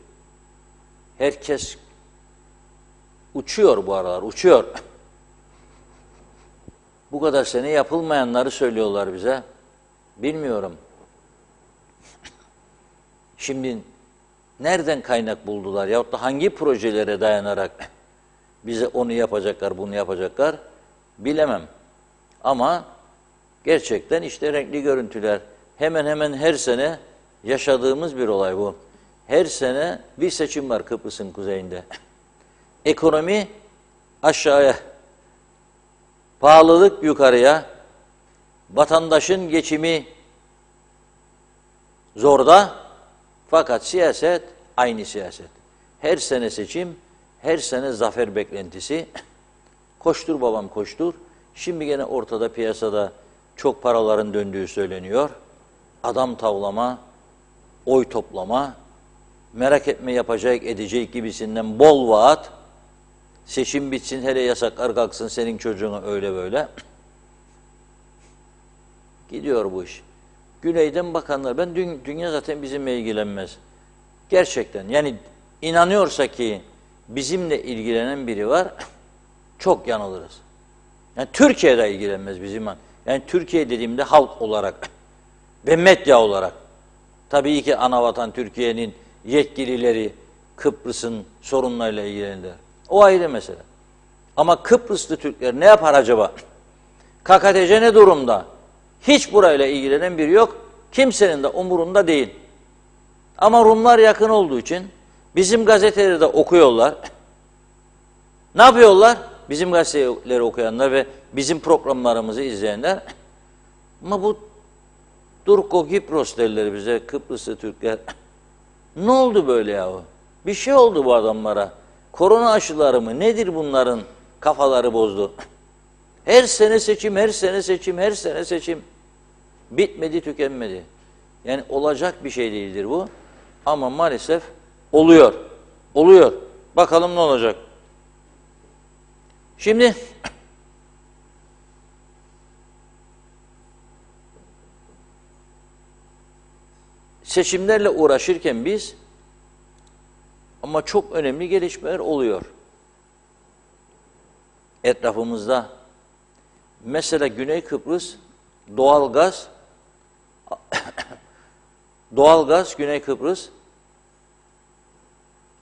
Herkes uçuyor bu aralar, uçuyor. Bu kadar sene yapılmayanları söylüyorlar bize. Bilmiyorum. Şimdi nereden kaynak buldular yahut da hangi projelere dayanarak bize onu yapacaklar, bunu yapacaklar bilemem. Ama gerçekten işte renkli görüntüler. Hemen hemen her sene yaşadığımız bir olay bu. Her sene bir seçim var Kıbrıs'ın kuzeyinde. Ekonomi aşağıya, pahalılık yukarıya, vatandaşın geçimi zorda, fakat siyaset aynı siyaset. Her sene seçim, her sene zafer beklentisi. Koştur babam koştur. Şimdi gene ortada, piyasada çok paraların döndüğü söyleniyor. Adam tavlama, oy toplama, merak etme yapacak edecek gibisinden bol vaat. Seçim bitsin, hele yasaklar kalksın, senin çocuğuna öyle böyle. Gidiyor bu iş. Güneyden bakanlar, ben dünya zaten bizimle ilgilenmez. Gerçekten yani inanıyorsa ki bizimle ilgilenen biri var, çok yanılırız. Yani Türkiye'de ilgilenmez bizim. Yani Türkiye dediğimde halk olarak ve medya olarak. Tabii ki anavatan Türkiye'nin yetkilileri Kıbrıs'ın sorunlarıyla ilgilenirler. O ayrı mesele. Ama Kıbrıslı Türkler ne yapar acaba? KKTC ne durumda? Hiç burayla ilgilenen biri yok. Kimsenin de umurunda değil. Ama Rumlar yakın olduğu için bizim gazeteleri de okuyorlar. Ne yapıyorlar? Bizim gazeteleri okuyanlar ve bizim programlarımızı izleyenler. Ama bu Turko Kipros derler bize, Kıbrıslı Türkler. Ne oldu böyle yahu? Bir şey oldu bu adamlara. Korona aşıları mı? Nedir bunların kafaları bozdu? Her sene seçim, her sene seçim, her sene seçim. Bitmedi, tükenmedi. Yani olacak bir şey değildir bu. Ama maalesef oluyor. Oluyor. Bakalım ne olacak? Şimdi seçimlerle uğraşırken biz ama çok önemli gelişmeler oluyor. Etrafımızda mesela Güney Kıbrıs doğalgaz Güney Kıbrıs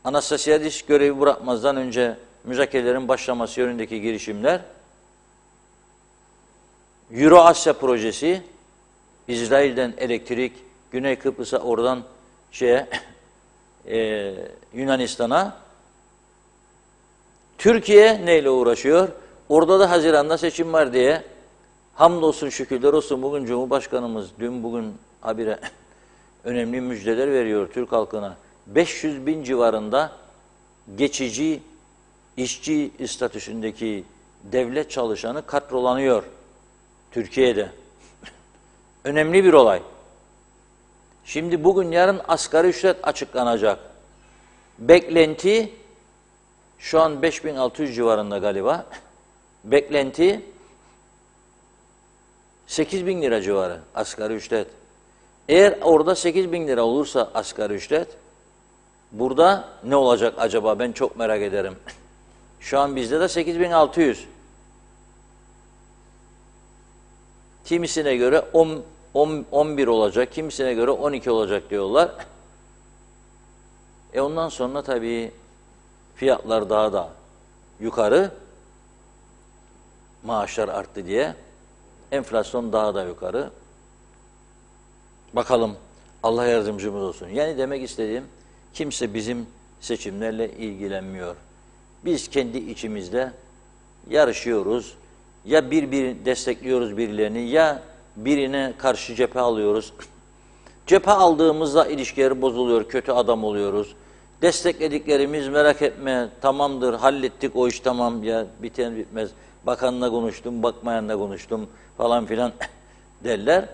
Anastasiadis görevi bırakmazdan önce müzakerelerin başlaması yönündeki girişimler, Euro-Asya projesi, İsrail'den elektrik, Güney Kıbrıs'a oradan Yunanistan'a. Türkiye neyle uğraşıyor? Orada da Haziran'da seçim var diye hamdolsun şükürler olsun bugün Cumhurbaşkanımız dün bugün habire önemli müjdeler veriyor Türk halkına. 500 bin civarında geçici işçi statüsündeki devlet çalışanı kadrolanıyor Türkiye'de. Önemli bir olay. Şimdi bugün yarın asgari ücret açıklanacak. Beklenti şu an 5600 civarında galiba. Beklenti 8.000 lira civarı asgari ücret. Eğer orada 8.000 lira olursa asgari ücret, burada ne olacak acaba? Ben çok merak ederim. Şu an bizde de 8.600. Kimisine göre 11 olacak, kimisine göre 12 olacak diyorlar. Ondan sonra tabii fiyatlar daha da yukarı, maaşlar arttı diye, enflasyon daha da yukarı. Bakalım, Allah yardımcımız olsun. Yani demek istediğim, kimse bizim seçimlerle ilgilenmiyor. Biz kendi içimizde yarışıyoruz. Ya birbirini destekliyoruz birilerini, ya birine karşı cephe alıyoruz. Cephe aldığımızda ilişkiler bozuluyor, kötü adam oluyoruz. Desteklediklerimiz merak etme, tamamdır, hallettik o iş tamam ya, biten bitmez. Bakanla konuştum, bakmayanla konuştum falan filan derler.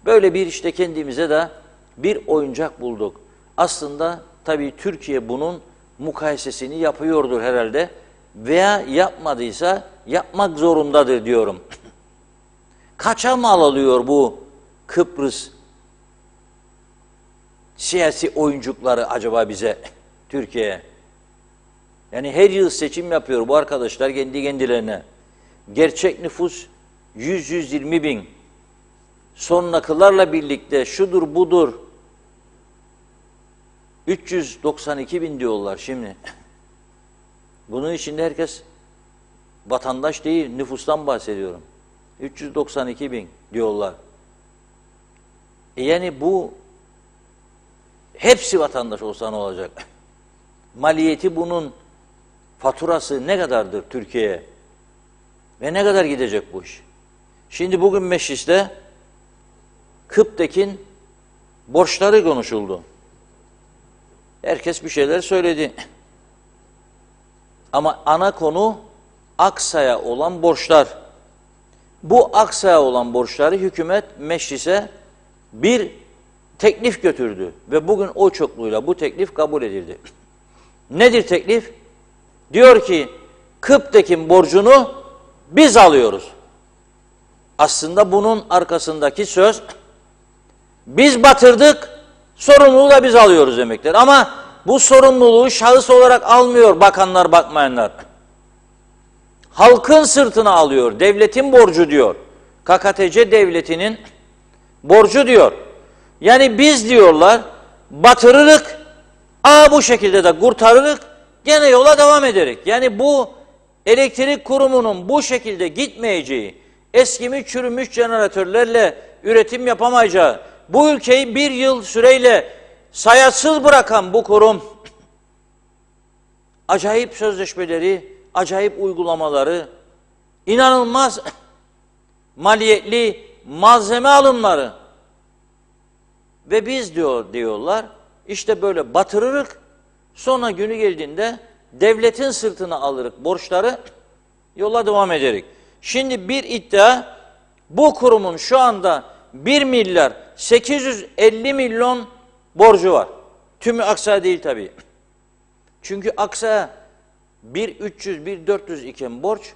Böyle bir işte kendimize de bir oyuncak bulduk. Aslında tabii Türkiye bunun mukayesesini yapıyordur herhalde veya yapmadıysa yapmak zorundadır diyorum. Kaça mal alıyor bu Kıbrıs siyasi oyuncukları acaba bize, Türkiye'ye? Yani her yıl seçim yapıyor bu arkadaşlar kendi kendilerine. Gerçek nüfus 100-120 bin. Son nakıllarla birlikte şudur budur 392 bin diyorlar şimdi. Bunun içinde herkes vatandaş değil, nüfustan bahsediyorum. 392 bin diyorlar. Yani bu hepsi vatandaş olsa ne olacak? Maliyeti bunun faturası ne kadardır Türkiye'ye? Ve ne kadar gidecek bu iş? Şimdi bugün mecliste Kıptek'in borçları konuşuldu. Herkes bir şeyler söyledi. Ama ana konu Aksa'ya olan borçlar. Bu Aksa'ya olan borçları hükümet meclise bir teklif götürdü. Ve bugün oy çokluğuyla bu teklif kabul edildi. Nedir teklif? Diyor ki Kıptek'in borcunu biz alıyoruz. Aslında bunun arkasındaki söz biz batırdık, sorumluluğu da biz alıyoruz demektir. Ama bu sorumluluğu şahıs olarak almıyor bakanlar, bakmayanlar. Halkın sırtına alıyor. Devletin borcu diyor. KKTC devletinin borcu diyor. Yani biz diyorlar batırırık, bu şekilde de kurtarırık, gene yola devam ederek. Yani bu elektrik kurumunun bu şekilde gitmeyeceği, eskimiş çürümüş jeneratörlerle üretim yapamayacağı, bu ülkeyi bir yıl süreyle sayatsız bırakan bu kurum, acayip sözleşmeleri, acayip uygulamaları, inanılmaz maliyetli malzeme alımları ve biz diyorlar işte böyle batırırık, sonra günü geldiğinde devletin sırtına alırık borçları, yola devam ederek. Şimdi bir iddia, bu kurumun şu anda 1 milyar 850 milyon borcu var. Tümü Aksa'ya değil tabii. Çünkü Aksa 1.300, 1.400 iken borç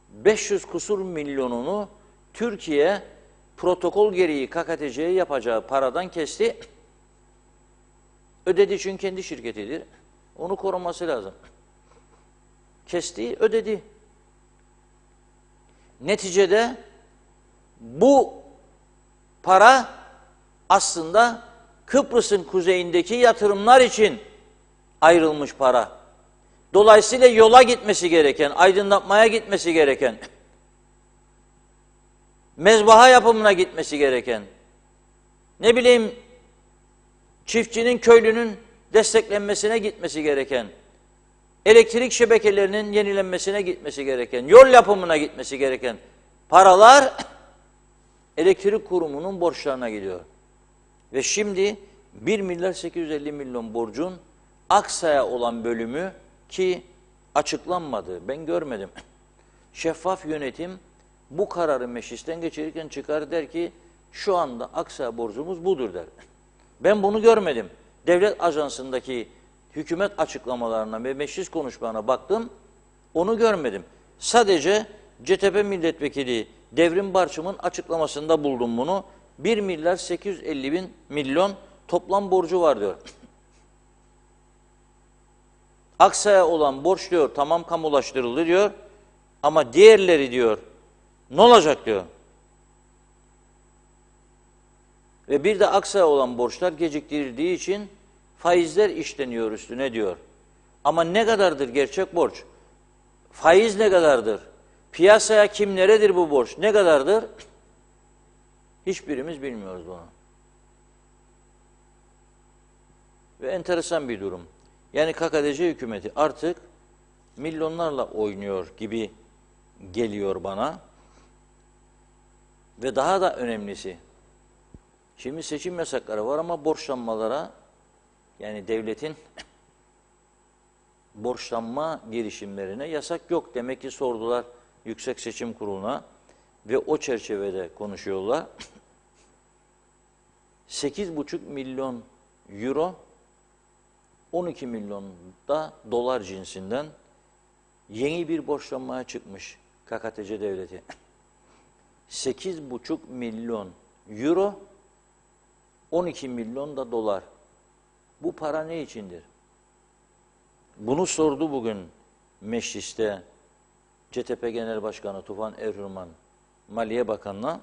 500 kusur milyonunu Türkiye protokol gereği KKTC'ye yapacağı paradan kesti. Ödedi çünkü kendi şirketidir. Onu koruması lazım. Kesti, ödedi. Neticede bu para aslında Kıbrıs'ın kuzeyindeki yatırımlar için ayrılmış para. Dolayısıyla yola gitmesi gereken, aydınlatmaya gitmesi gereken, mezbaha yapımına gitmesi gereken, ne bileyim çiftçinin, köylünün desteklenmesine gitmesi gereken, elektrik şebekelerinin yenilenmesine gitmesi gereken, yol yapımına gitmesi gereken paralar elektrik kurumunun borçlarına gidiyor. Ve şimdi 1 milyar 850 milyon borcun Aksa'ya olan bölümü ki açıklanmadı, ben görmedim. Şeffaf yönetim bu kararı meclisten geçirirken çıkar der ki şu anda Aksa borcumuz budur der. Ben bunu görmedim. Devlet Ajansı'ndaki hükümet açıklamalarına ve meclis konuşmalarına baktım, onu görmedim. Sadece CTP milletvekili Devrim Barçım'ın açıklamasında buldum bunu. 1 milyar 850 milyon toplam borcu var diyor. Aksa'ya olan borç diyor tamam kamulaştırıldı diyor ama diğerleri diyor ne olacak diyor. Ve bir de Aksa'ya olan borçlar geciktirildiği için faizler işleniyor üstüne diyor. Ama ne kadardır gerçek borç? Faiz ne kadardır? Piyasaya kim neredir bu borç? Ne kadardır? Hiçbirimiz bilmiyoruz bunu. Ve enteresan bir durum. Yani KKTC hükümeti artık milyonlarla oynuyor gibi geliyor bana. Ve daha da önemlisi, şimdi seçim yasakları var ama borçlanmalara, yani devletin borçlanma girişimlerine yasak yok. Demek ki sordular Yüksek Seçim Kurulu'na ve o çerçevede konuşuyorlar. 8,5 milyon euro, 12 milyon da dolar cinsinden yeni bir borçlanmaya çıkmış KKTC devleti. 8,5 milyon euro, 12 milyon da dolar. Bu para ne içindir? Bunu sordu bugün mecliste CTP Genel Başkanı Tufan Erhürman, Maliye Bakanı'na.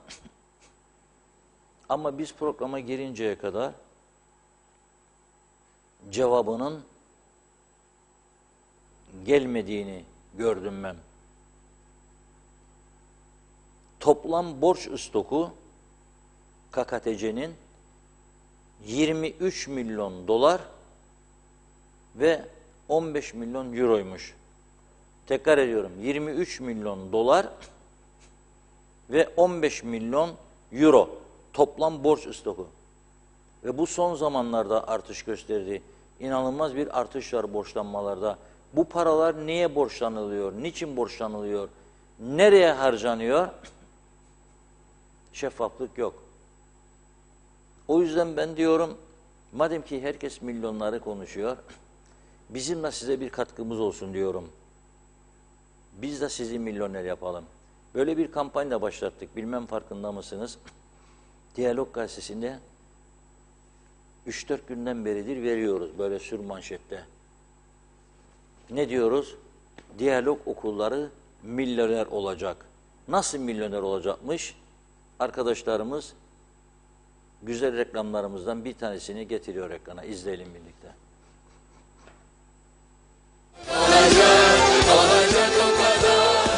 Ama biz programa girinceye kadar cevabının gelmediğini gördüm ben. Toplam borç stoku KKTC'nin 23 milyon dolar ve 15 milyon euroymuş. Tekrar ediyorum, 23 milyon dolar ve 15 milyon euro toplam borç stoku. Ve bu son zamanlarda artış gösterdi. İnanılmaz bir artış var borçlanmalarda. Bu paralar niye borçlanılıyor? Niçin borçlanılıyor? Nereye harcanıyor? Şeffaflık yok. O yüzden ben diyorum, madem ki herkes milyonları konuşuyor, bizim de size bir katkımız olsun diyorum. Biz de sizi milyoner yapalım. Böyle bir kampanya başlattık. Bilmem farkında mısınız? Diyalog Gazetesi'nde 3-4 günden beridir veriyoruz böyle sürmanşette. Ne diyoruz? Diyalog okulları milyoner olacak. Nasıl milyoner olacakmış? Arkadaşlarımız güzel reklamlarımızdan bir tanesini getiriyor ekrana. İzleyelim birlikte.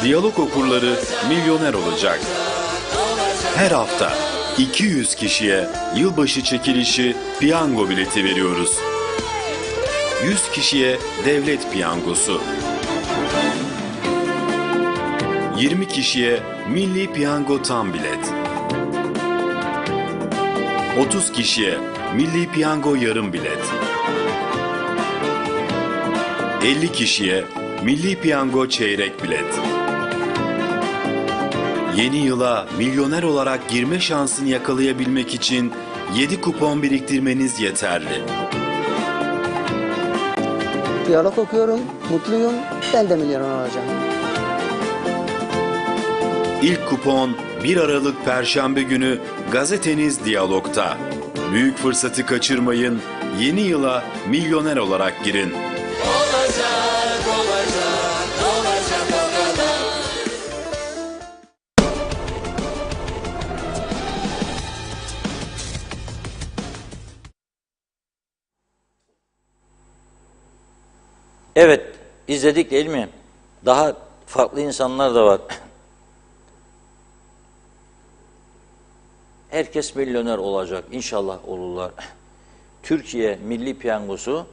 Diyalog okurları milyoner olacak. Her hafta 200 kişiye yılbaşı çekilişi piyango bileti veriyoruz. 100 kişiye devlet piyangosu. 20 kişiye milli piyango tam bilet. 30 kişiye milli piyango yarım bilet. 50 kişiye milli piyango çeyrek bilet. Yeni yıla milyoner olarak girme şansını yakalayabilmek için 7 kupon biriktirmeniz yeterli. Diyalog okuyorum, mutluyum, ben de milyoner olacağım. İlk kupon 1 Aralık Perşembe günü gazeteniz Diyalog'ta. Büyük fırsatı kaçırmayın, yeni yıla milyoner olarak girin. Evet, izledik değil mi? Daha farklı insanlar da var. Herkes milyoner olacak. İnşallah olurlar. Türkiye Milli Piyangosu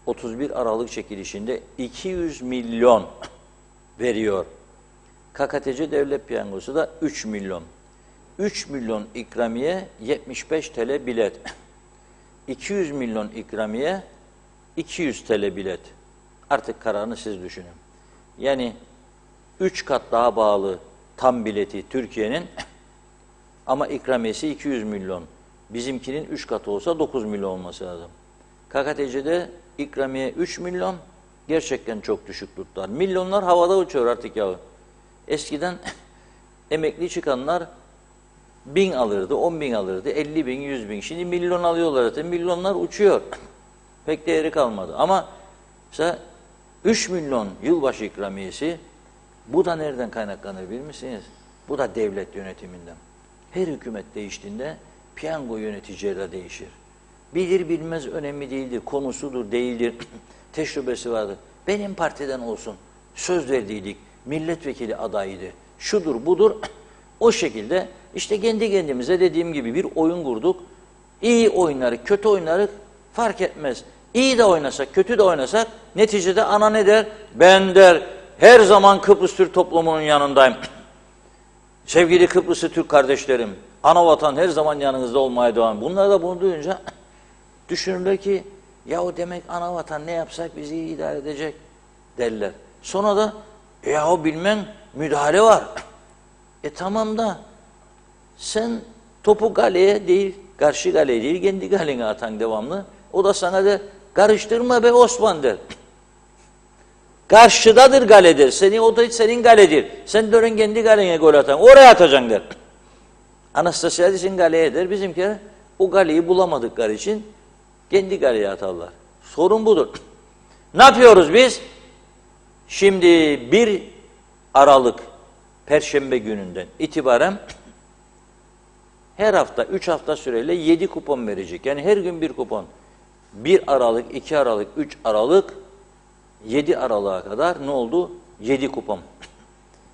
31 Aralık çekilişinde 200 milyon veriyor. KKTC Devlet Piyangosu da 3 milyon. 3 milyon ikramiye 75 TL bilet. 200 milyon ikramiye 200 TL bilet. Artık kararını siz düşünün. Yani 3 kat daha bağlı tam bileti Türkiye'nin ama ikramiyesi 200 milyon. Bizimkinin 3 katı olsa 9 milyon olması lazım. KKTC'de ikramiye 3 milyon. Gerçekten çok düşük tuttular. Milyonlar havada uçuyor artık yahu. Eskiden emekli çıkanlar 1000 alırdı, 10.000 alırdı, 50.000, 100.000. Şimdi milyon alıyorlar zaten. Milyonlar uçuyor. Pek değeri kalmadı. Ama mesela 3 milyon yılbaşı ikramiyesi, bu da nereden kaynaklanır bilir misiniz? Bu da devlet yönetiminden. Her hükümet değiştiğinde piyango yöneticileri de değişir. Bilir bilmez önemli değildir, konusudur, değildir, tecrübesi vardır. Benim partiden olsun, söz verdiydik, milletvekili adayıydı, şudur budur. O şekilde işte kendi kendimize dediğim gibi bir oyun kurduk. İyi oynarık, kötü oynarık fark etmez. İyi de oynasak, kötü de oynasak neticede ana ne der? Ben der, her zaman Kıbrıs Türk toplumunun yanındayım. Sevgili Kıbrıslı Türk kardeşlerim, ana vatan her zaman yanınızda olmaya devam. Bunlar da bunu duyunca düşünürler ki, yahu demek ana vatan ne yapsak bizi iyi idare edecek derler. Sonra da yahu bilmem müdahale var. Tamam da sen topu galeye değil, karşı galeye değil, kendi galene atan devamlı. O da sana der, karıştırma be Osman der. Karşıdadır galedir. O da senin galedir. Sen dönün kendi galene gol atan. Oraya atacaksın der. Anastasiadis'in galeye der. Bizimkiler o galeyi bulamadıkları için kendi galeye atarlar. Sorun budur. Ne yapıyoruz biz? Şimdi 1 Aralık Perşembe gününden itibaren her hafta 3 hafta süreyle 7 kupon verecek. Yani her gün bir kupon. 1 Aralık, 2 Aralık, 3 Aralık 7 Aralık'a kadar ne oldu? 7 kupon.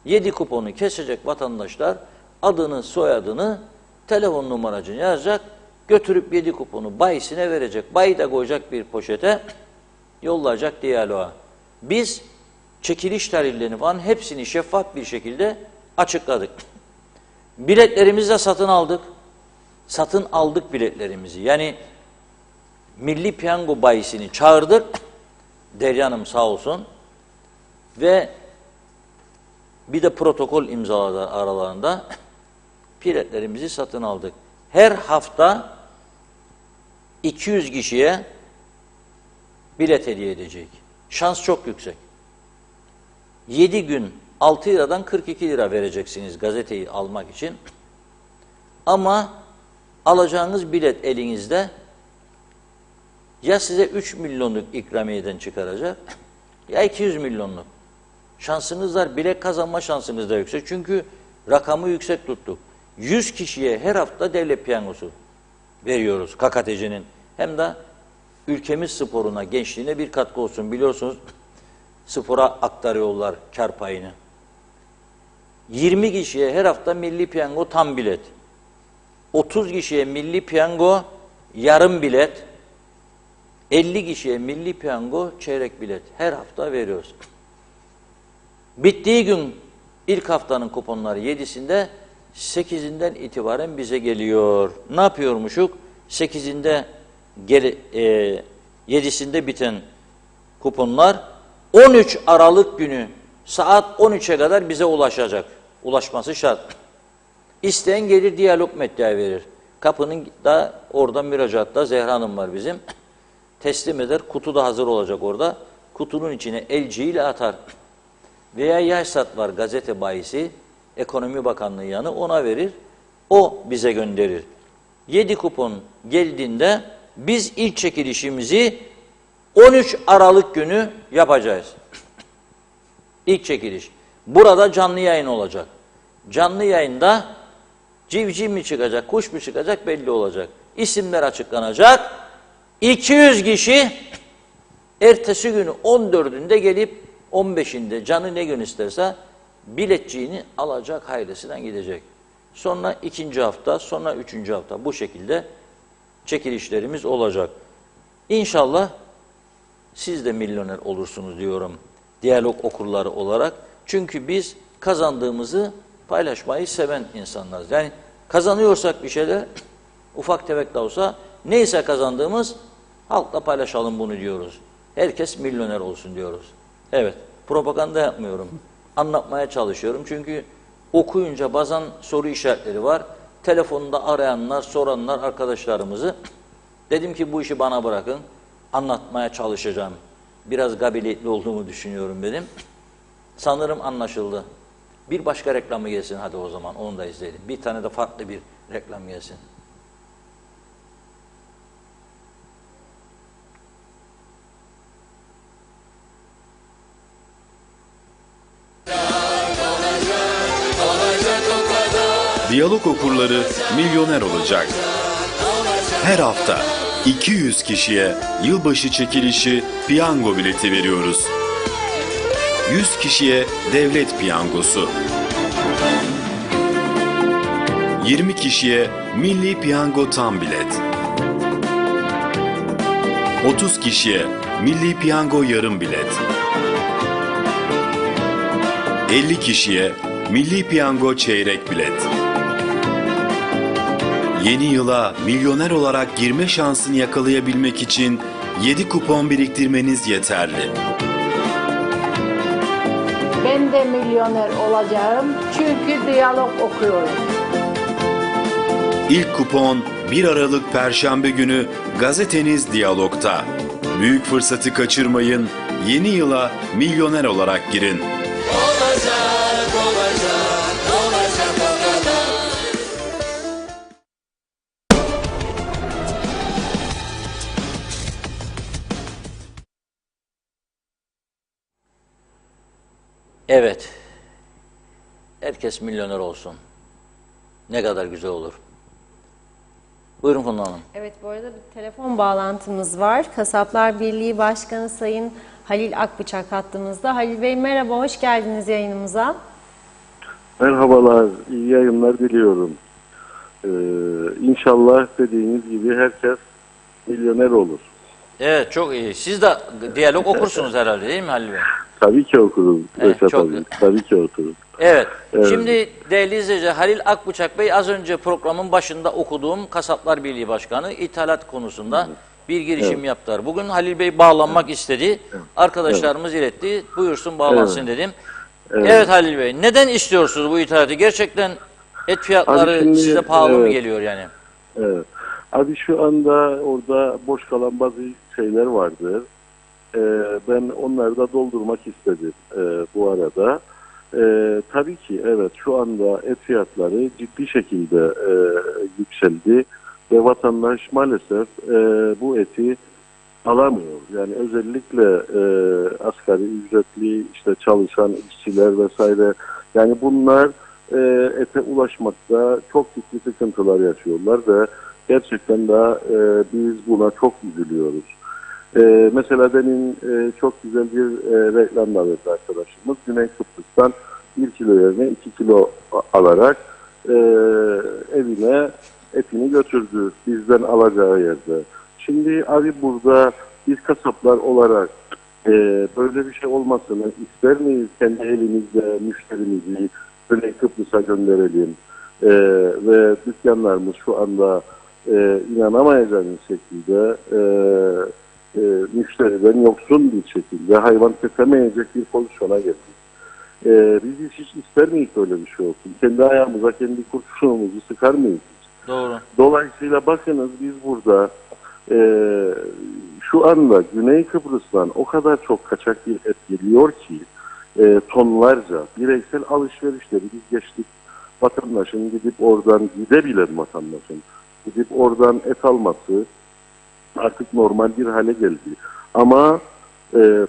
7 kuponu kesecek vatandaşlar adını, soyadını, telefon numaracını yazacak, götürüp 7 kuponu bayisine verecek. Bayi de koyacak bir poşete, yollayacak diyaloğa. Biz çekiliş tarihlerini falan hepsini şeffaf bir şekilde açıkladık. Biletlerimizi de satın aldık. Satın aldık biletlerimizi. Yani Milli Piyango bayisini çağırdık. Derya Hanım sağ olsun. Ve bir de protokol imzaladı aralarında. Biletlerimizi satın aldık. Her hafta 200 kişiye bilet hediye edecek. Şans çok yüksek. 7 gün 6 liradan 42 lira vereceksiniz gazeteyi almak için. Ama alacağınız bilet elinizde ya size 3 milyonluk ikramiyeden çıkaracak ya 200 milyonluk. Şansınız var, bilet kazanma şansınız da yüksek. Çünkü rakamı yüksek tuttuk. 100 kişiye her hafta devlet piyangosu veriyoruz KKTC'nin. Hem de ülkemiz sporuna, gençliğine bir katkı olsun. Biliyorsunuz spora aktarıyorlar kar payını. 20 kişiye her hafta milli piyango tam bilet. 30 kişiye milli piyango yarım bilet. 50 kişiye milli piyango çeyrek bilet. Her hafta veriyoruz. Bittiği gün ilk haftanın kuponları 7'sinde 8'inden itibaren bize geliyor. Ne yapıyormuşuk? 8'inde 7'sinde biten kuponlar 13 Aralık günü saat 13'e kadar bize ulaşacak. Ulaşması şart. İsteyen gelir Diyalog Medya'ya verir. Kapının da orada müracaatta Zehra Hanım var bizim. Teslim eder. Kutu da hazır olacak orada. Kutunun içine elciyle atar. Veya Yaşsat var gazete bayisi. Ekonomi Bakanlığı yanı ona verir. O bize gönderir. 7 kupon geldiğinde biz ilk çekilişimizi 13 Aralık günü yapacağız. İlk çekiliş. Burada canlı yayın olacak. Canlı yayında civciv mi çıkacak, kuş mu çıkacak belli olacak. İsimler açıklanacak. 200 kişi ertesi günü 14'ünde gelip 15'inde canı ne gün isterse biletçiğini alacak, hayresinden gidecek. Sonra 2. hafta, sonra 3. hafta bu şekilde çekilişlerimiz olacak. İnşallah siz de milyoner olursunuz diyorum Diyalog okurları olarak. Çünkü biz kazandığımızı paylaşmayı seven insanlarız. Yani kazanıyorsak bir şeyler ufak tefek de olsa neyse kazandığımız halkla paylaşalım bunu diyoruz. Herkes milyoner olsun diyoruz. Evet, propaganda yapmıyorum. Anlatmaya çalışıyorum. Çünkü okuyunca bazen soru işaretleri var. Telefonda arayanlar, soranlar arkadaşlarımızı. Dedim ki bu işi bana bırakın. Anlatmaya çalışacağım. Biraz kabiliyetli olduğumu düşünüyorum dedim. Sanırım anlaşıldı. Bir başka reklamı gelsin hadi o zaman onu da izleyelim. Bir tane de farklı bir reklam gelsin. Diyalog okurları milyoner olacak. Her hafta 200 kişiye yılbaşı çekilişi piyango bileti veriyoruz. 100 kişiye devlet piyangosu. 20 kişiye milli piyango tam bilet. 30 kişiye milli piyango yarım bilet. 50 kişiye milli piyango çeyrek bilet. Yeni yıla milyoner olarak girme şansını yakalayabilmek için 7 kupon biriktirmeniz yeterli. Ben de milyoner olacağım çünkü diyalog okuyorum. İlk kupon 1 Aralık Perşembe günü gazeteniz Diyalog'ta. Büyük fırsatı kaçırmayın, yeni yıla milyoner olarak girin. Evet. Herkes milyoner olsun. Ne kadar güzel olur. Buyurun Funda Hanım. Evet, bu arada bir telefon bağlantımız var. Kasaplar Birliği Başkanı Sayın Halil Akbıçak hattımızda. Halil Bey merhaba, hoş geldiniz yayınımıza. Merhabalar, iyi yayınlar diliyorum. İnşallah dediğiniz gibi herkes milyoner olur. Evet, çok iyi. Siz de diyalog okursunuz herhalde değil mi Halil Bey? Tabii ki okurum. Evet, çok Tabii. Tabii ki okurum. Evet. Evet. Şimdi değerli izleyiciler, Halil Akbıçak Bey az önce programın başında okuduğum Kasaplar Birliği Başkanı ithalat konusunda bir girişim yaptılar. Bugün Halil Bey bağlanmak istedi. Arkadaşlarımız iletti. Buyursun bağlansın dedim. Evet Halil Bey, neden istiyorsunuz bu ithalatı? Gerçekten et fiyatları Abi şimdi, size pahalı mı geliyor yani? Evet. Abi şu anda orada boş kalan bazı şeyler vardır. Ben onları da doldurmak istedim bu arada. Tabii ki evet şu anda et fiyatları ciddi şekilde yükseldi ve vatandaş maalesef bu eti alamıyor. Yani özellikle asgari ücretli işte çalışan işçiler vesaire yani bunlar ete ulaşmakta çok ciddi sıkıntılar yaşıyorlar ve Gerçekten de biz buna çok üzülüyoruz. Mesela demin çok güzel bir reklam da verdi arkadaşımız. Güney Kıbrıs'tan 1 kilo yerine 2 kilo alarak evine etini götürdü bizden alacağı yerde. Şimdi abi burada biz kasaplar olarak böyle bir şey olmasını ister miyiz? Kendi elimizle müşterimizi Güney Kıbrıs'a gönderelim. Ve dükkanlarımız şu anda inanamayacağınız şekilde müşteriden yoksun bir şekilde hayvan kesemeyecek bir pozisyona geldik. Biz hiç ister miyiz böyle bir şey olsun? Kendi ayağımıza kendi kurşunumuzu sıkar mıyız? Doğru. Dolayısıyla bakınız biz burada şu anda Güney Kıbrıs'tan o kadar çok kaçak bir et geliyor ki tonlarca bireysel alışverişleri biz geçtik. Vatandaşın gidip oradan gidebilen vatandaşın gidip oradan et alması artık normal bir hale geldi. Ama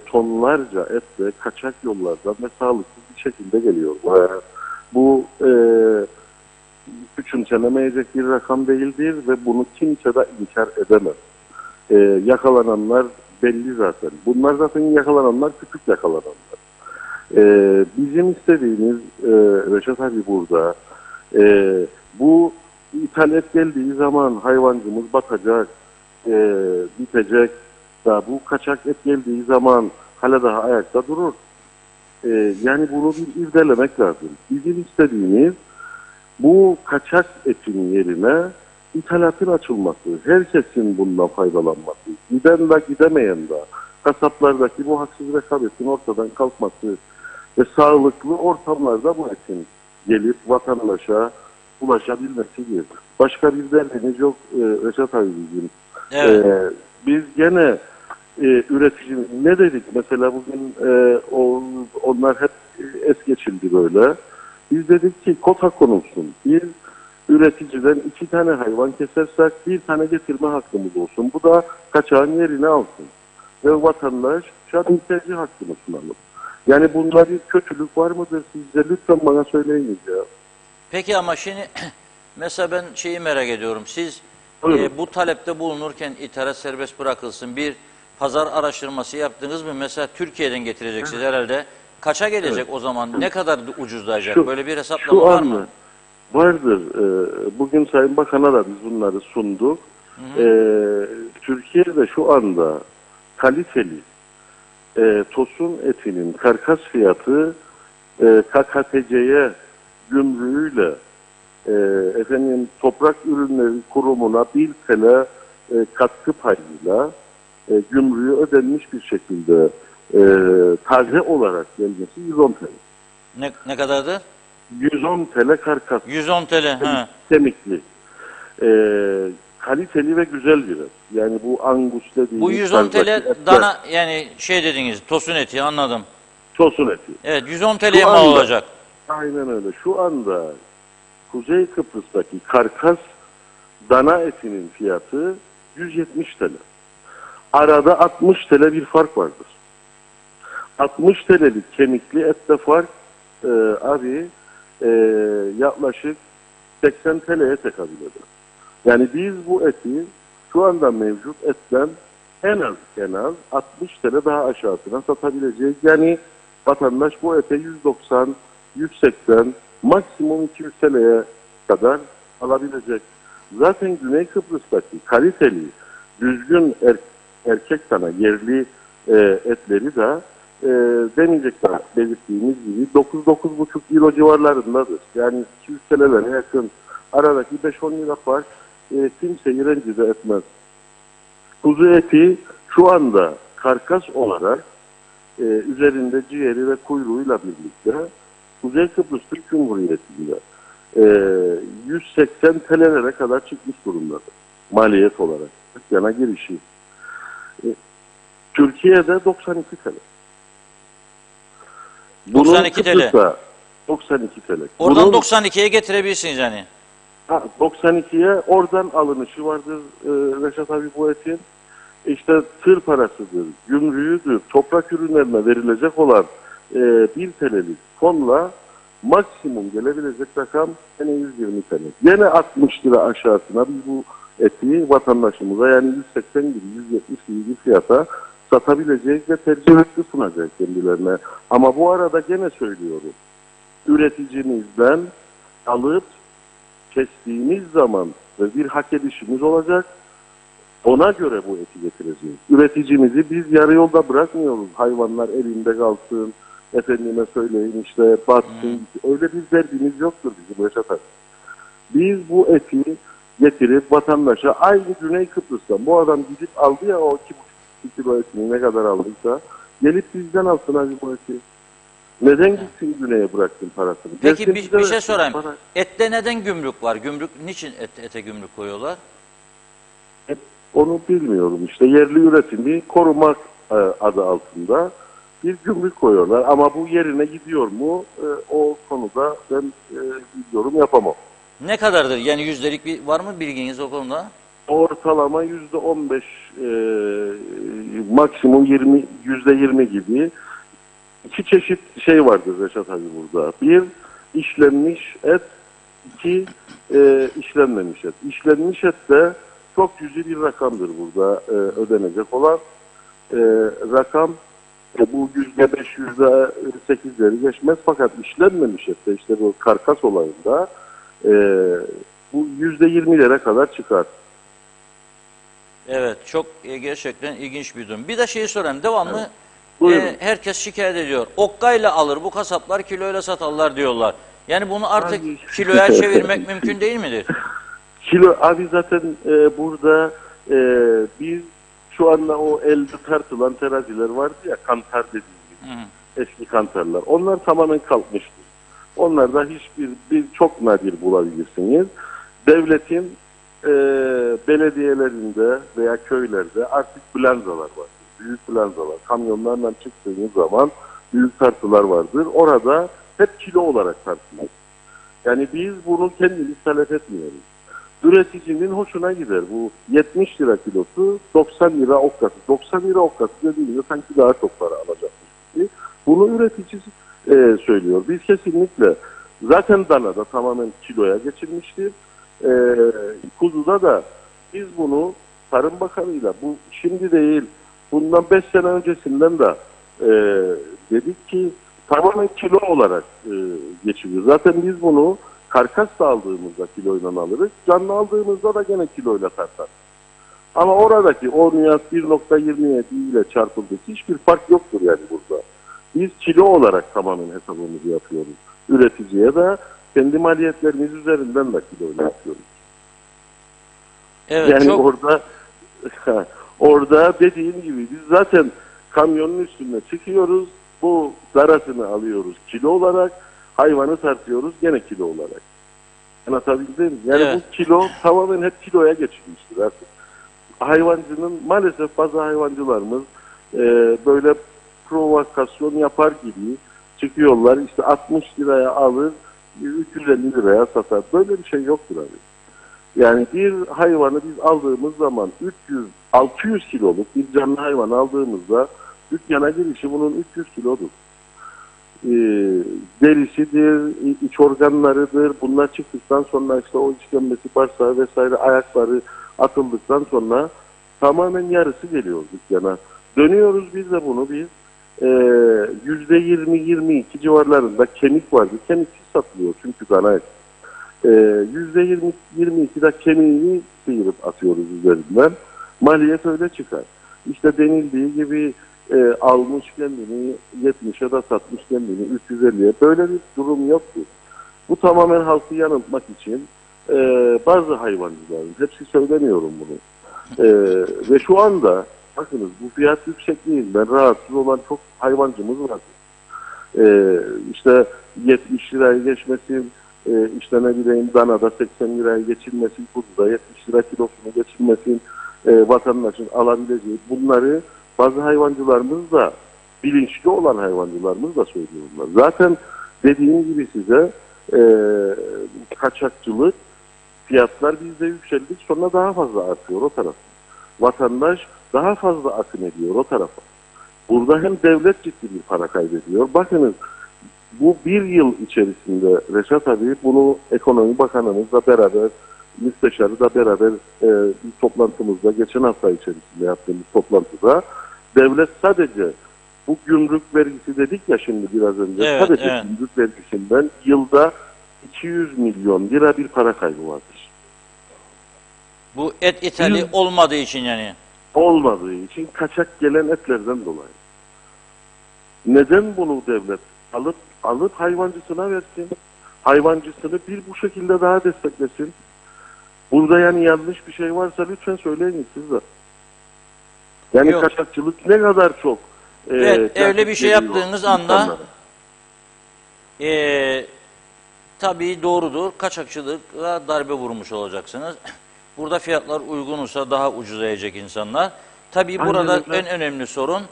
tonlarca et de kaçak yollardan ve sağlıksız bir şekilde geliyor. Bu küçümsenemeyecek bir rakam değildir ve bunu kimse de inkar edemez. Yakalananlar belli zaten. Bunlar zaten yakalananlar küçük yakalananlar. Bizim istediğimiz Reşat abi burada bu ithal et geldiği zaman hayvancımız batacak, bitecek. Da bu kaçak et geldiği zaman hala daha ayakta durur. Yani bunu bir irdelemek lazım. Bizim istediğimiz bu kaçak etin yerine ithalatın açılması, herkesin bundan faydalanması, giden de gidemeyen de kasaplardaki bu haksız rekabetin ortadan kalkması ve sağlıklı ortamlarda bu etin gelip vatandaşa ulaşabilmesidir. Başka bir derdimiz yok Reşat abi bizim. Evet. Biz gene üretici ne dedik? Mesela bugün onlar hep es geçildi böyle. Biz dedik ki kota konulsun. Bir üreticiden 2 tane hayvan kesersek 1 tane getirme hakkımız olsun. Bu da kaçağın yerini alsın. Ve vatandaş şu an tercih hakkını sunalım. Yani bunda bir kötülük var mıdır sizce? Lütfen bana söyleyiniz ya. Peki ama şimdi mesela ben şeyi merak ediyorum. Siz bu talepte bulunurken ithalat serbest bırakılsın. Bir pazar araştırması yaptınız mı? Mesela Türkiye'den getireceksiniz herhalde. Kaça gelecek o zaman? Ne kadar ucuzlayacak? Böyle bir hesaplama var mı? Vardır. Bugün Sayın Bakan'a da biz bunları sunduk. Türkiye'de şu anda kaliteli tosun etinin karkas fiyatı KKTC'ye gümrüğüyle Toprak Ürünleri Kurumu'na 1 TL katkı payıyla gümrüğü ödenmiş bir şekilde taze olarak gelmesi 110 TL. Ne kadardı? 110 TL karkas. 110 TL. Ha. Kemikli. Kaliteli ve güzel bir et. Yani bu angus dediğimiz... Bu 110 TL dana yani şey dediniz tosun eti anladım. Tosun eti. Evet 110 TL'ye mal olacak. Aynen öyle. Şu anda Kuzey Kıbrıs'taki karkas dana etinin fiyatı 170 TL. Arada 60 TL bir fark vardır. 60 TL'lik kemikli ette fark yaklaşık 80 TL'ye tekabül eder. Yani biz bu eti şu anda mevcut etten en az 60 TL daha aşağısına satabileceğiz. Yani vatandaş bu ete 190, 180, maksimum 200 TL'ye kadar alabilecek. Zaten Güney Kıbrıs'taki kaliteli, düzgün erkek dana yerli etleri de demeyecekler belirttiğimiz gibi 9-9,5 euro civarlarındadır. Yani 200 TL'lere yakın aradaki 5-10 lira fark kimseyi rencide etmez. Kuzu eti şu anda karkas olarak üzerinde ciğeri ve kuyruğuyla birlikte Kuzey Kıbrıs Türk Cumhuriyeti'nde 180 TL'lere kadar çıkmış durumdadır. Maliyet olarak. Yana girişi. Türkiye'de 92 TL. 92 TL. 92 TL. Oradan 92'ye getirebilirsiniz yani. 92'ye oradan alınışı vardır Reşat abi bu etin. İşte tır parasıdır, gümrüğüdür, toprak ürünlerine verilecek olan 1 TL'lik fonla maksimum gelebilecek rakam yine 120 TL. Yine 60 lira aşağısına biz bu eti vatandaşımıza yani 180 gibi 170 gibi bir fiyata satabileceğiz ve tercih hakkı sunacağız kendilerine. Ama bu arada gene söylüyorum. Üreticimizden alıp kestiğimiz zaman ve bir hak edişimiz olacak. Ona göre bu eti getireceğiz. Üreticimizi biz yarı yolda bırakmıyoruz. Hayvanlar elinde kalsın, efendime söyleyin işte batsın. Öyle bir derdimiz yoktur bizim Reşat abi. Biz bu eti getirip vatandaşa aynı Güney Kıbrıs'tan bu adam gidip aldı ya o 2,5 kilo etini ne kadar aldıysa gelip bizden alsın hacı bu eti. Neden gitsin Güney'e bıraksın parasını? Peki Gelsin bir bize şey versin sorayım. para. Ette neden gümrük var? Niçin ete gümrük koyuyorlar? Onu bilmiyorum işte yerli üretimi korumak adı altında bir gümrük koyuyorlar ama bu yerine gidiyor mu o konuda ben yorum yapamam. Ne kadardır? Yani yüzdelik var mı bilginiz o konuda? Ortalama %15 maksimum %20 gibi iki çeşit şey vardır Reşat abi burada. Bir işlenmiş et, iki işlenmemiş et. İşlenmiş et de çok cüzi bir rakamdır burada ödenecek olan rakam bu %5, %8'leri geçmez fakat işlenmemiş ette işte bu karkas olayında bu %20'lere kadar çıkar. Evet, çok gerçekten ilginç bir durum. Bir de şeyi sorayım, devamlı Buyurun. herkes şikayet ediyor. Okkayla alır, bu kasaplar kiloyla satarlar diyorlar. Yani bunu artık Abi. kiloya çevirmek mümkün değil midir? Kilo abi zaten burada biz şu anda o elde tartılan teraziler vardı ya kantar dediğimiz eski kantarlar. Onlar tamamen kalkmıştır. Onlarda bir çok nadir bulabilirsiniz. Devletin belediyelerinde veya köylerde artık blanzalar var. Büyük blanzalar. Kamyonlarla çıktığınız zaman büyük tartılar vardır. Orada hep kilo olarak tartılır. Yani biz bunu kendimiz talep etmiyoruz. Üreticinin hoşuna gider. Bu 70 lira kilosu 90 lira okkası. 90 lira okkası dediğimde sanki daha çok para alacakmış gibi. Bunu üretici söylüyor. Biz kesinlikle zaten danada tamamen kiloya geçilmiştir. Kuzuda da biz bunu Tarım Bakanı'yla bu şimdi değil bundan 5 sene öncesinden de dedik ki tamamen kilo olarak geçiliyor. Zaten biz bunu karkas da aldığımızda kiloyla alırız. Canlı aldığımızda da gene kiloyla tartar. Ama oradaki o nüans 1,27 ile çarpıldığı hiçbir fark yoktur yani burada. Biz kilo olarak tamamen hesabımızı yapıyoruz. Üreticiye de kendi maliyetlerimiz üzerinden de kiloyla yapıyoruz. Evet, yani çok... orada dediğim gibi biz zaten kamyonun üstüne çıkıyoruz. Bu darasını alıyoruz kilo olarak. Hayvanı tartıyoruz gene kilo olarak. Anlatabildim mi? Yani evet. Bu kilo tamamen hep kiloya geçilmiştir artık. Hayvancının maalesef bazı hayvancılarımız böyle provokasyon yapar gibi çıkıyorlar. İşte 60 liraya alır 350 liraya satar. Böyle bir şey yoktur abi. Yani bir hayvanı biz aldığımız zaman 600 kiloluk bir canlı hayvan aldığımızda dükkana girişi bunun 300 kilodur. Derisidir, iç organlarıdır. Bunlar çıktıktan sonra işte o işkembesi, bağırsağı vesaire ayakları atıldıktan sonra tamamen yarısı geliyor dükkana. Dönüyoruz biz de bunu %20-22 civarlarında kemik vardı. Kemiksiz satılıyor çünkü dana et. %20-22'de kemiğini sıyırıp atıyoruz üzerinden. Maliyet öyle çıkar. İşte denildiği gibi almış kendini 70'e da satmış kendini 350'ye. Böyle bir durum yoktu. Bu tamamen halkı yanıltmak için bazı hayvancıların, hepsi söylemiyorum bunu. Ve şu anda bakınız bu fiyat yüksekliğinden rahatsız olan çok hayvancımız var. İşte 70 liraya geçmesin, işte ne bileyim danada 80 liraya geçilmesin, kuzuda 70 lira kilosunu geçilmesin, vatandaşın alabileceği bunları bazı hayvancılarımız da bilinçli olan hayvancılarımız da söylüyorlar. Zaten dediğim gibi size kaçakçılık fiyatlar bizde yükseldi sonra daha fazla artıyor o tarafa. Vatandaş daha fazla akın ediyor o tarafa. Burada hem devlet ciddi bir para kaybediyor. Bakınız bu bir yıl içerisinde Reşat abi bunu Ekonomi Bakanımızla beraber müsteşarı da beraber bir toplantımızda, geçen hafta içerisinde yaptığımız toplantıda devlet sadece bu gümrük vergisi dedik ya şimdi biraz önce, Evet, sadece evet. gümrük vergisinden yılda 200 milyon lira bir para kaybı vardır. Bu et ithali olmadığı için yani. Olmadığı için kaçak gelen etlerden dolayı. Neden bunu devlet alıp hayvancısına versin? Hayvancısını bir bu şekilde daha desteklesin. Burada yani yanlış bir şey varsa lütfen söyleyin siz de. Yani Yok. kaçakçılık ne kadar çok Evet, öyle bir şey geliyor yaptığınız anda insanlara. tabii doğrudur. Kaçakçılığa darbe vurmuş olacaksınız. Burada fiyatlar uygun olsa daha ucuza yiyecek insanlar. Tabii Aynen burada öyle. en önemli sorun,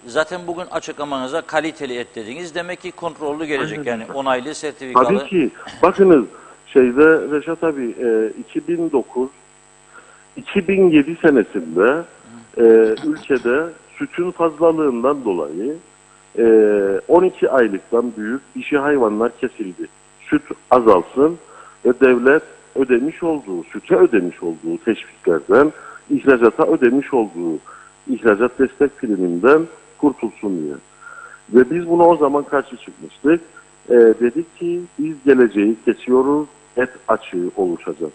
zaten bugün açıklamanıza kaliteli et dediniz. Demek ki kontrollü gelecek, Aynen yani öyle. onaylı, sertifikalı. Tabii ki. Bakınız Reşat abi 2007 senesinde ülkede sütün fazlalığından dolayı 12 aylıktan büyük dişi hayvanlar kesildi. Süt azalsın ve devlet süte ödemiş olduğu teşviklerden, ihracata ödemiş olduğu ihracat destek priminden kurtulsun diye. Ve biz buna o zaman karşı çıkmıştık. Dedik ki biz geleceği kesiyoruz, et açığı oluşacak.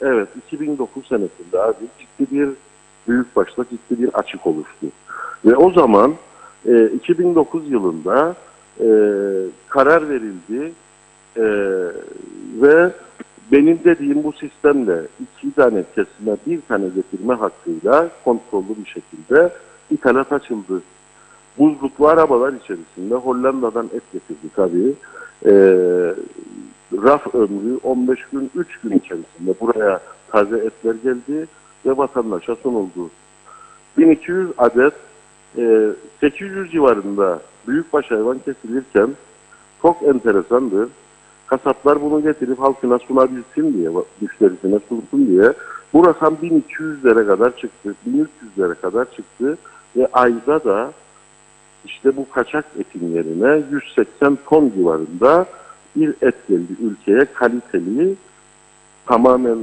Evet, 2009 senesinde abi büyükbaşta ciddi bir açık oluştu. Ve o zaman 2009 yılında karar verildi ve benim dediğim bu sistemle 2 tane kesime 1 tane getirme hakkıyla kontrollü bir şekilde ithalat açıldı. Buzluklu arabalar içerisinde Hollanda'dan et getirdik tabii. Raf ömrü 15 gün, 3 gün içerisinde buraya taze etler geldi ve vatandaşa sunuldu. 1200 adet 800 civarında büyükbaş hayvan kesilirken çok enteresandır. Kasaplar bunu getirip halkına sunabilsin diye, müşterisine sunsun diye bu rakam 1200'lere kadar çıktı, 1300'lere kadar çıktı ve ayda da işte bu kaçak etin yerine 180 ton civarında bir et geldi ülkeye, kaliteli, tamamen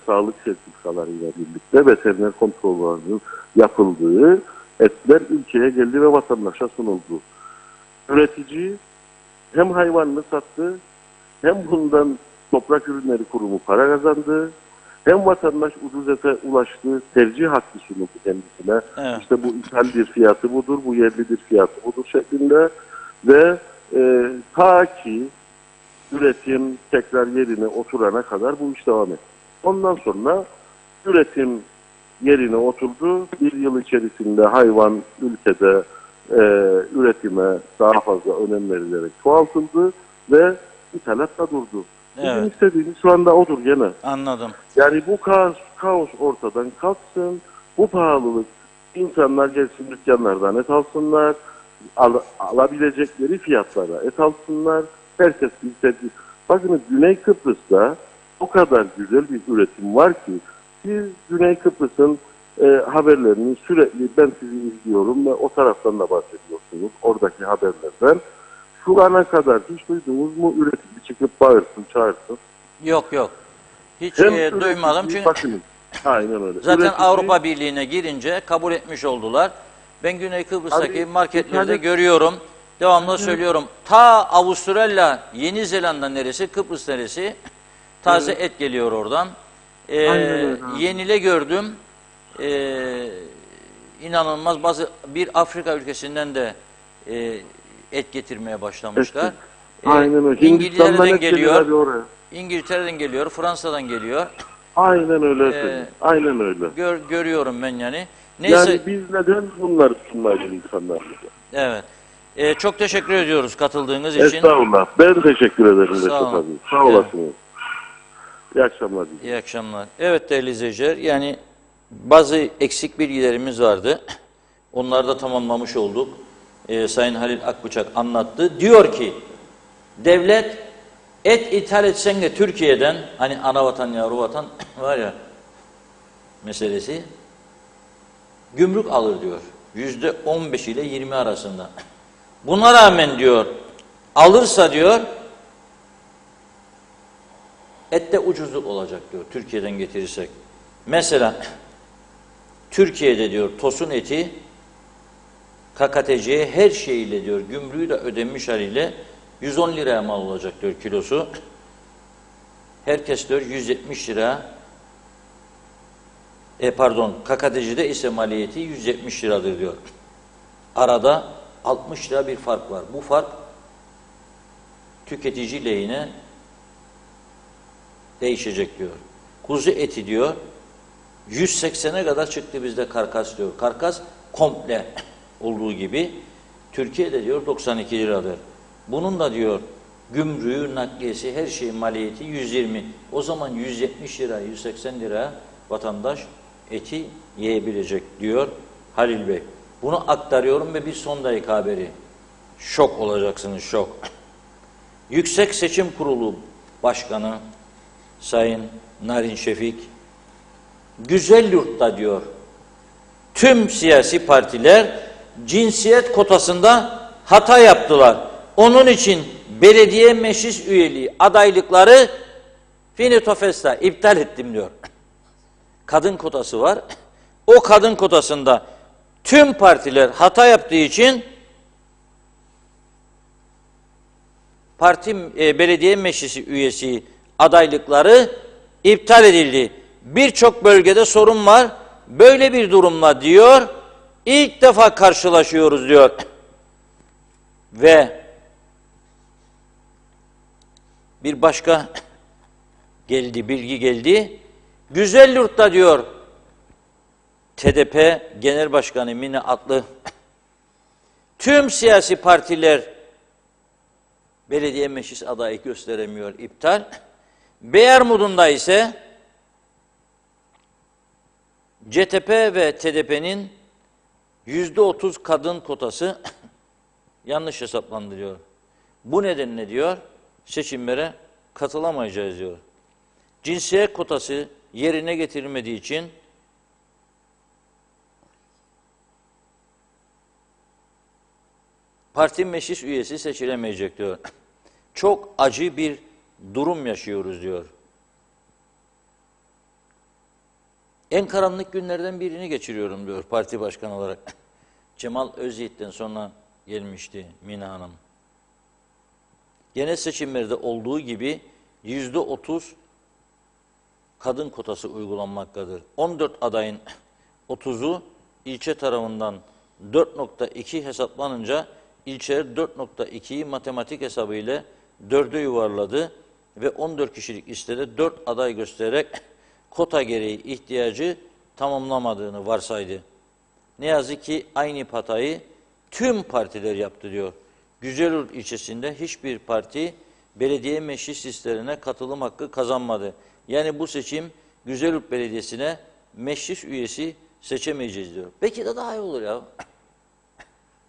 sağlık sertifikalarıyla birlikte veteriner kontrollerinin yapıldığı etler ülkeye geldi ve vatandaşa sunuldu. Üretici hem hayvanını sattı, hem bundan Toprak Ürünleri Kurumu para kazandı, hem vatandaş ucuz ete ulaştı, tercih hakkı sunuldu kendisine. Evet. İşte bu ithaldir fiyatı budur, bu yerlidir fiyatı budur şeklinde ve ta ki üretim tekrar yerine oturana kadar bu iş devam etti. Ondan sonra üretim yerine oturdu. Bir yıl içerisinde hayvan ülkede üretime daha fazla önem verilerek çoğaltıldı ve ithalat da durdu. Bizim Evet. istediğimiz şu anda odur gene. Anladım. Yani bu kaos ortadan kalksın, bu pahalılık, insanlar gelsin dükkanlardan et alsınlar, alabilecekleri fiyatlara et alsınlar, herkes istediği. Bakın Güney Kıbrıs'ta o kadar güzel bir üretim var ki, siz Güney Kıbrıs'ın haberlerini sürekli ben sizi izliyorum ve o taraftan da bahsediyorsunuz, oradaki haberlerden. Şu ana kadar hiç duydunuz mu üretici çıkıp bağırsın, çağırsın? Yok. Hiç Hem duymadım çünkü bakın, aynen öyle. zaten Üretici- Avrupa Birliği'ne girince kabul etmiş oldular. Ben Güney Kıbrıs'taki Abi, marketlerde internet- görüyorum. Devamlı söylüyorum. Ta Avustralya, Yeni Zelanda neresi, Kıbrıs neresi? Taze et geliyor oradan. Aynen öyle abi. Yenile gördüm. İnanılmaz bir Afrika ülkesinden de et getirmeye başlamışlar. Evet. Aynen öyle. Hindistan'dan İngiltere'den et geliyor abi geliyor. oraya. İngiltere'den geliyor, Fransa'dan geliyor. Aynen öyle efendim. Aynen öyle. Görüyorum ben yani. Neyse, Yani biz neden bunları sunmayalım insanlarımıza? evet. Çok teşekkür ediyoruz katıldığınız için. Estağfurullah. Ben teşekkür ederim Sağ Reşat olun. abi. Sağ olasınız. İyi akşamlar. İyi akşamlar. Evet değerli izleyiciler, yani bazı eksik bilgilerimiz vardı. Onları da tamamlamış olduk. Sayın Halil Akbıçak anlattı. Diyor ki, devlet et ithal etsen de Türkiye'den, hani ana vatan yavru vatan var ya meselesi, gümrük alır diyor. %15 ile 20 arasında. Buna rağmen diyor, alırsa diyor, ette ucuzluk olacak diyor Türkiye'den getirirsek. Mesela Türkiye'de diyor tosun eti KKTC'ye her şeyiyle diyor gümrüğü de ödenmiş haliyle 110 liraya mal olacak diyor kilosu. Herkes diyor 170 lira KKTC'de ise maliyeti 170 liradır diyor. Arada 60 lira bir fark var. Bu fark tüketici lehine değişecek diyor. Kuzu eti diyor 180'e kadar çıktı bizde karkas diyor. Karkas komple olduğu gibi Türkiye'de diyor 92 liradır. Bunun da diyor gümrüğü, nakliyesi, her şeyin maliyeti 120. O zaman 170 lira, 180 lira vatandaş eti yiyebilecek diyor Halil Bey. Bunu aktarıyorum ve bir son dakika haberi. Şok olacaksınız, şok. Yüksek Seçim Kurulu Başkanı Sayın Narin Şefik, Güzelyurt'ta diyor, tüm siyasi partiler cinsiyet kotasında hata yaptılar. Onun için belediye meclis üyeliği adaylıkları finito festa iptal ettim diyor. Kadın kotası var. O kadın kotasında tüm partiler hata yaptığı için belediye meclisi üyesi adaylıkları iptal edildi. Birçok bölgede sorun var. Böyle bir durumla diyor ilk defa karşılaşıyoruz diyor. Ve bir başka bilgi geldi. Güzelyurt'ta diyor TDP Genel Başkanı Mine Atlı tüm siyasi partiler belediye meclis adayı gösteremiyor, iptal. Beyermudun'da ise CTP ve TDP'nin %30 kadın kotası yanlış hesaplandırıyor. Bu nedenle diyor seçimlere katılamayacağız diyor. Cinsiyet kotası yerine getirilmediği için parti meclis üyesi seçilemeyecek diyor. Çok acı bir durum yaşıyoruz diyor. En karanlık günlerden birini geçiriyorum diyor parti başkanı olarak. Cemal Özyiğit'ten sonra gelmişti Mine Hanım. Genel seçimlerde olduğu gibi %30 kadın kotası uygulanmaktadır. 14 adayın 30'u ilçe tarafından 4.2 hesaplanınca ilçeler 4.2'yi matematik hesabı ile 4'e yuvarladı ve 14 kişilik listede 4 aday göstererek kota gereği ihtiyacı tamamlamadığını varsaydı. Ne yazık ki aynı hatayı tüm partiler yaptı diyor. Güzelyurt ilçesinde hiçbir parti belediye meclis listelerine katılım hakkı kazanmadı. Yani bu seçim Güzelyurt Belediyesi'ne meclis üyesi seçemeyeceğiz diyor. Belki de daha iyi olur ya.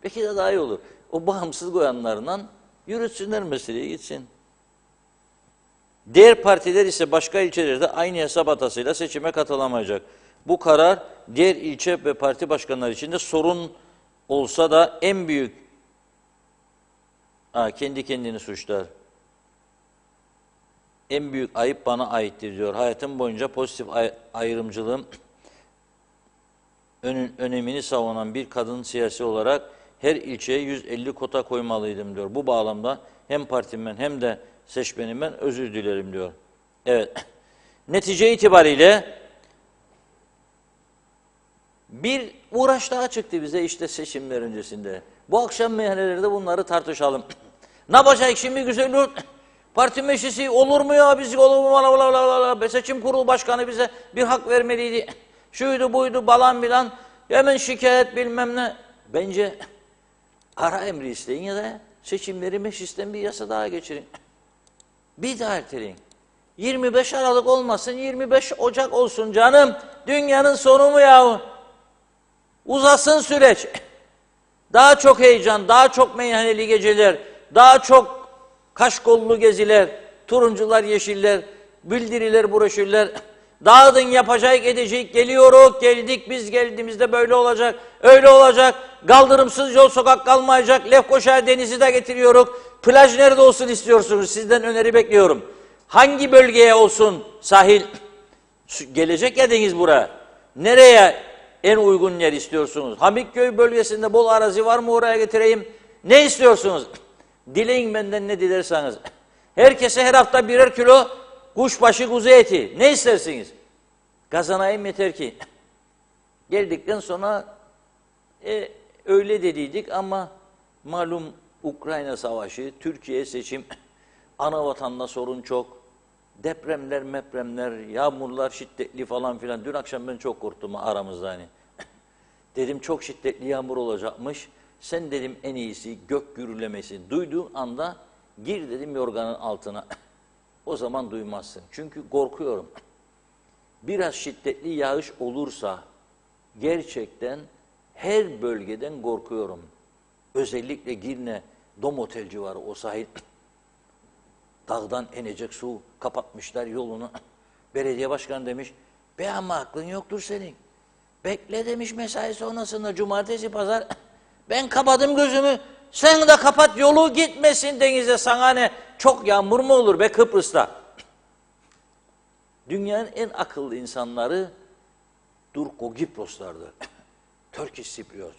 Belki de daha iyi olur. O bağımsız koyanlarından yürütsünler meseleyi gitsin. Diğer partiler ise başka ilçelerde aynı hesap hatasıyla seçime katılamayacak. Bu karar diğer ilçe ve parti başkanları için de sorun olsa da en büyük kendi kendini suçlar. En büyük ayıp bana aittir diyor. Hayatım boyunca pozitif ayrımcılığın önemini savunan bir kadın siyasi olarak her ilçeye 150 kota koymalıydım diyor. Bu bağlamda hem partimden hem de seçmenimden özür dilerim diyor. Evet. Netice itibariyle bir uğraş daha çıktı bize işte seçimler öncesinde. Bu akşam meyhanelerde bunları tartışalım. Ne yapacak şimdi Güzelyurt? Parti meclisi olur mu ya? Biz olur mu? Seçim kurulu başkanı bize bir hak vermeliydi. Şuydu buydu balan bilan. Hemen şikayet bilmem ne. Bence ara emri isteyin ya da seçimleri meclisten bir yasa daha geçirin. Bir daha erteleyin. 25 Aralık olmasın, 25 Ocak olsun canım. Dünyanın sonu mu yahu? Uzasın süreç. Daha çok heyecan, daha çok meyhaneli geceler, daha çok kaşkollu geziler, turuncular, yeşiller, bildiriler, broşürler. Dağıdın, yapacak, edecek, geliyoruz, geldik, biz geldiğimizde böyle olacak, öyle olacak. Kaldırımsız yol sokak kalmayacak, Lefkoşa denizi de getiriyoruz. Plaj nerede olsun istiyorsunuz? Sizden öneri bekliyorum. Hangi bölgeye olsun sahil? Gelecek ya deniz buraya. Nereye en uygun yer istiyorsunuz? Hamikköy bölgesinde bol arazi var mı, oraya getireyim? Ne istiyorsunuz? Dileyin benden ne dilerseniz. Herkese her hafta birer kilo kuşbaşı kuzu eti. Ne istersiniz? Kazanayım yeter ki. Geldikten sonra öyle dediydik ama malum Ukrayna savaşı, Türkiye seçim, ana vatanda sorun çok. Depremler, yağmurlar şiddetli falan filan. Dün akşam ben çok korktum aramızda hani. Dedim çok şiddetli yağmur olacakmış. Sen dedim en iyisi gök gürlemesi duyduğun anda gir dedim yorganın altına. O zaman duymazsın. Çünkü korkuyorum. Biraz şiddetli yağış olursa gerçekten her bölgeden korkuyorum. Özellikle Girne Domotel civarı o sahil. Dağdan inecek su kapatmışlar yolunu. Belediye başkanı demiş, be ama aklın yoktur senin. Bekle demiş mesai sonrasında cumartesi pazar. Ben kapadım gözümü. Sen de kapat yolu gitmesin denize sana ne. Çok yağmur mu olur be Kıbrıs'ta? Dünyanın en akıllı insanları Turko Giproslardır. Turkish Cypriot.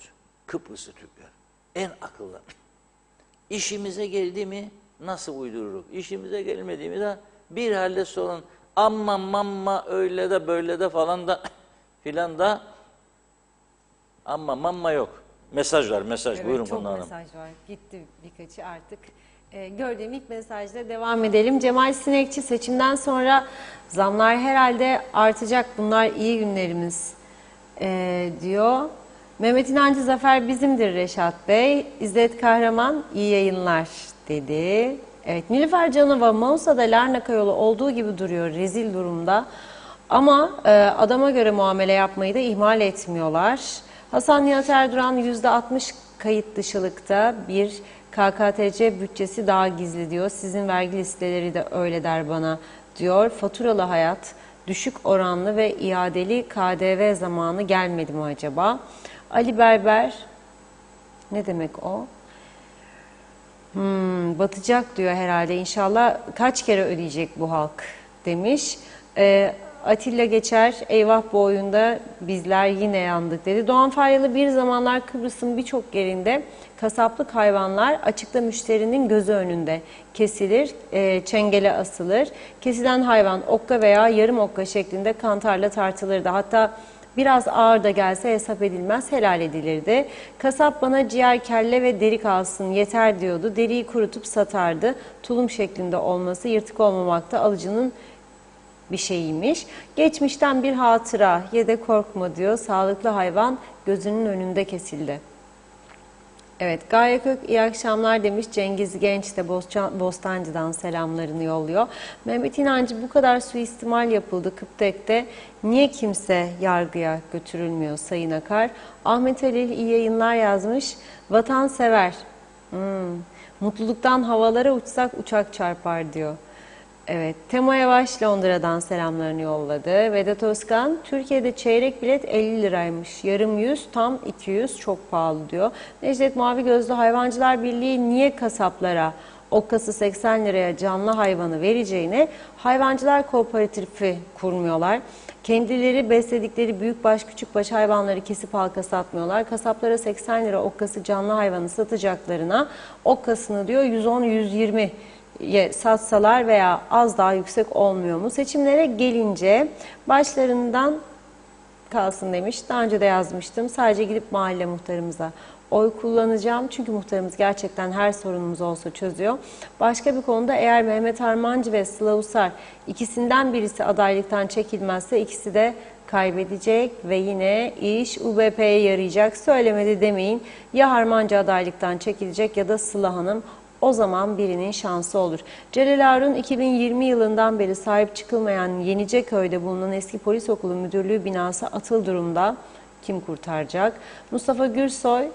Kıbrıslı Türkler. En akıllı. İşimize geldi mi nasıl uydururuz? İşimize gelmedi mi de bir halde sorun. Amma mamma öyle de böyle de falan da filan da amma mamma yok. Mesaj var, mesaj. Evet, Buyurun çok Funda Hanım. mesaj var. Gitti birkaçı artık. Gördüğüm ilk mesajla devam edelim. Cemal Sinekçi, seçimden sonra zamlar herhalde artacak. Bunlar iyi günlerimiz diyor. Mehmet İnancı, zafer bizimdir Reşat Bey. İzzet Kahraman, iyi yayınlar dedi. Evet, Nilüfer Canova, Mausa'da Larnaka yolu olduğu gibi duruyor, rezil durumda. Ama adama göre muamele yapmayı da ihmal etmiyorlar. Hasan Nihat Erduran, %60 kayıt dışılıkta bir KKTC bütçesi daha gizli diyor. Sizin vergi listeleri de öyle der bana diyor. Faturalı hayat, düşük oranlı ve iadeli KDV zamanı gelmedi mi acaba? Ali Berber, ne demek o? Batacak diyor herhalde. İnşallah kaç kere ödeyecek bu halk demiş. Atilla Geçer, eyvah bu oyunda bizler yine yandık dedi. Doğan Faryalı, bir zamanlar Kıbrıs'ın birçok yerinde kasaplık hayvanlar açıkta müşterinin gözü önünde kesilir, çengele asılır. Kesilen hayvan okka veya yarım okka şeklinde kantarla tartılırdı. Hatta biraz ağır da gelse hesap edilmez, helal edilirdi. Kasap bana ciğer, kelle ve deri kalsın yeter diyordu. Deriyi kurutup satardı. Tulum şeklinde olması, yırtık olmamakta alıcının bir şeyiymiş. Geçmişten bir hatıra, ye de korkma diyor. Sağlıklı hayvan gözünün önünde kesildi. Evet, Gaye Kök iyi akşamlar demiş. Cengiz Genç de Bostancı'dan selamlarını yolluyor. Mehmet İnancı, bu kadar suistimal yapıldı Kıptek'te. Niye kimse yargıya götürülmüyor Sayın Akar? Ahmet Halil iyi yayınlar yazmış. Vatansever. Mutluluktan havalara uçsak uçak çarpar diyor. Evet, Tema Yavaş Londra'dan selamlarını yolladı. Vedat Özkan, Türkiye'de çeyrek bilet 50 liraymış. Yarım 100, tam 200, çok pahalı diyor. Necdet Mavi Gözlü, Hayvancılar Birliği niye kasaplara okkası 80 liraya canlı hayvanı vereceğine hayvancılar kooperatifi kurmuyorlar. Kendileri besledikleri büyükbaş küçükbaş hayvanları kesip halka satmıyorlar. Kasaplara 80 lira okkası canlı hayvanı satacaklarına okkasını diyor 110-120 satsalar veya az daha yüksek olmuyor mu? Seçimlere gelince başlarından kalsın demiş. Daha önce de yazmıştım. Sadece gidip mahalle muhtarımıza oy kullanacağım. Çünkü muhtarımız gerçekten her sorunumuz olsa çözüyor. Başka bir konuda eğer Mehmet Harmancı ve Sıla Usar ikisinden birisi adaylıktan çekilmezse ikisi de kaybedecek ve yine iş UBP'ye yarayacak. Söylemedi demeyin. Ya Harmancı adaylıktan çekilecek ya da Sıla Hanım. O zaman birinin şansı olur. Celal Harun, 2020 yılından beri sahip çıkılmayan Yeniceköy'de bulunan eski polis okulu müdürlüğü binası atıl durumda. Kim kurtaracak? Mustafa Gürsoy,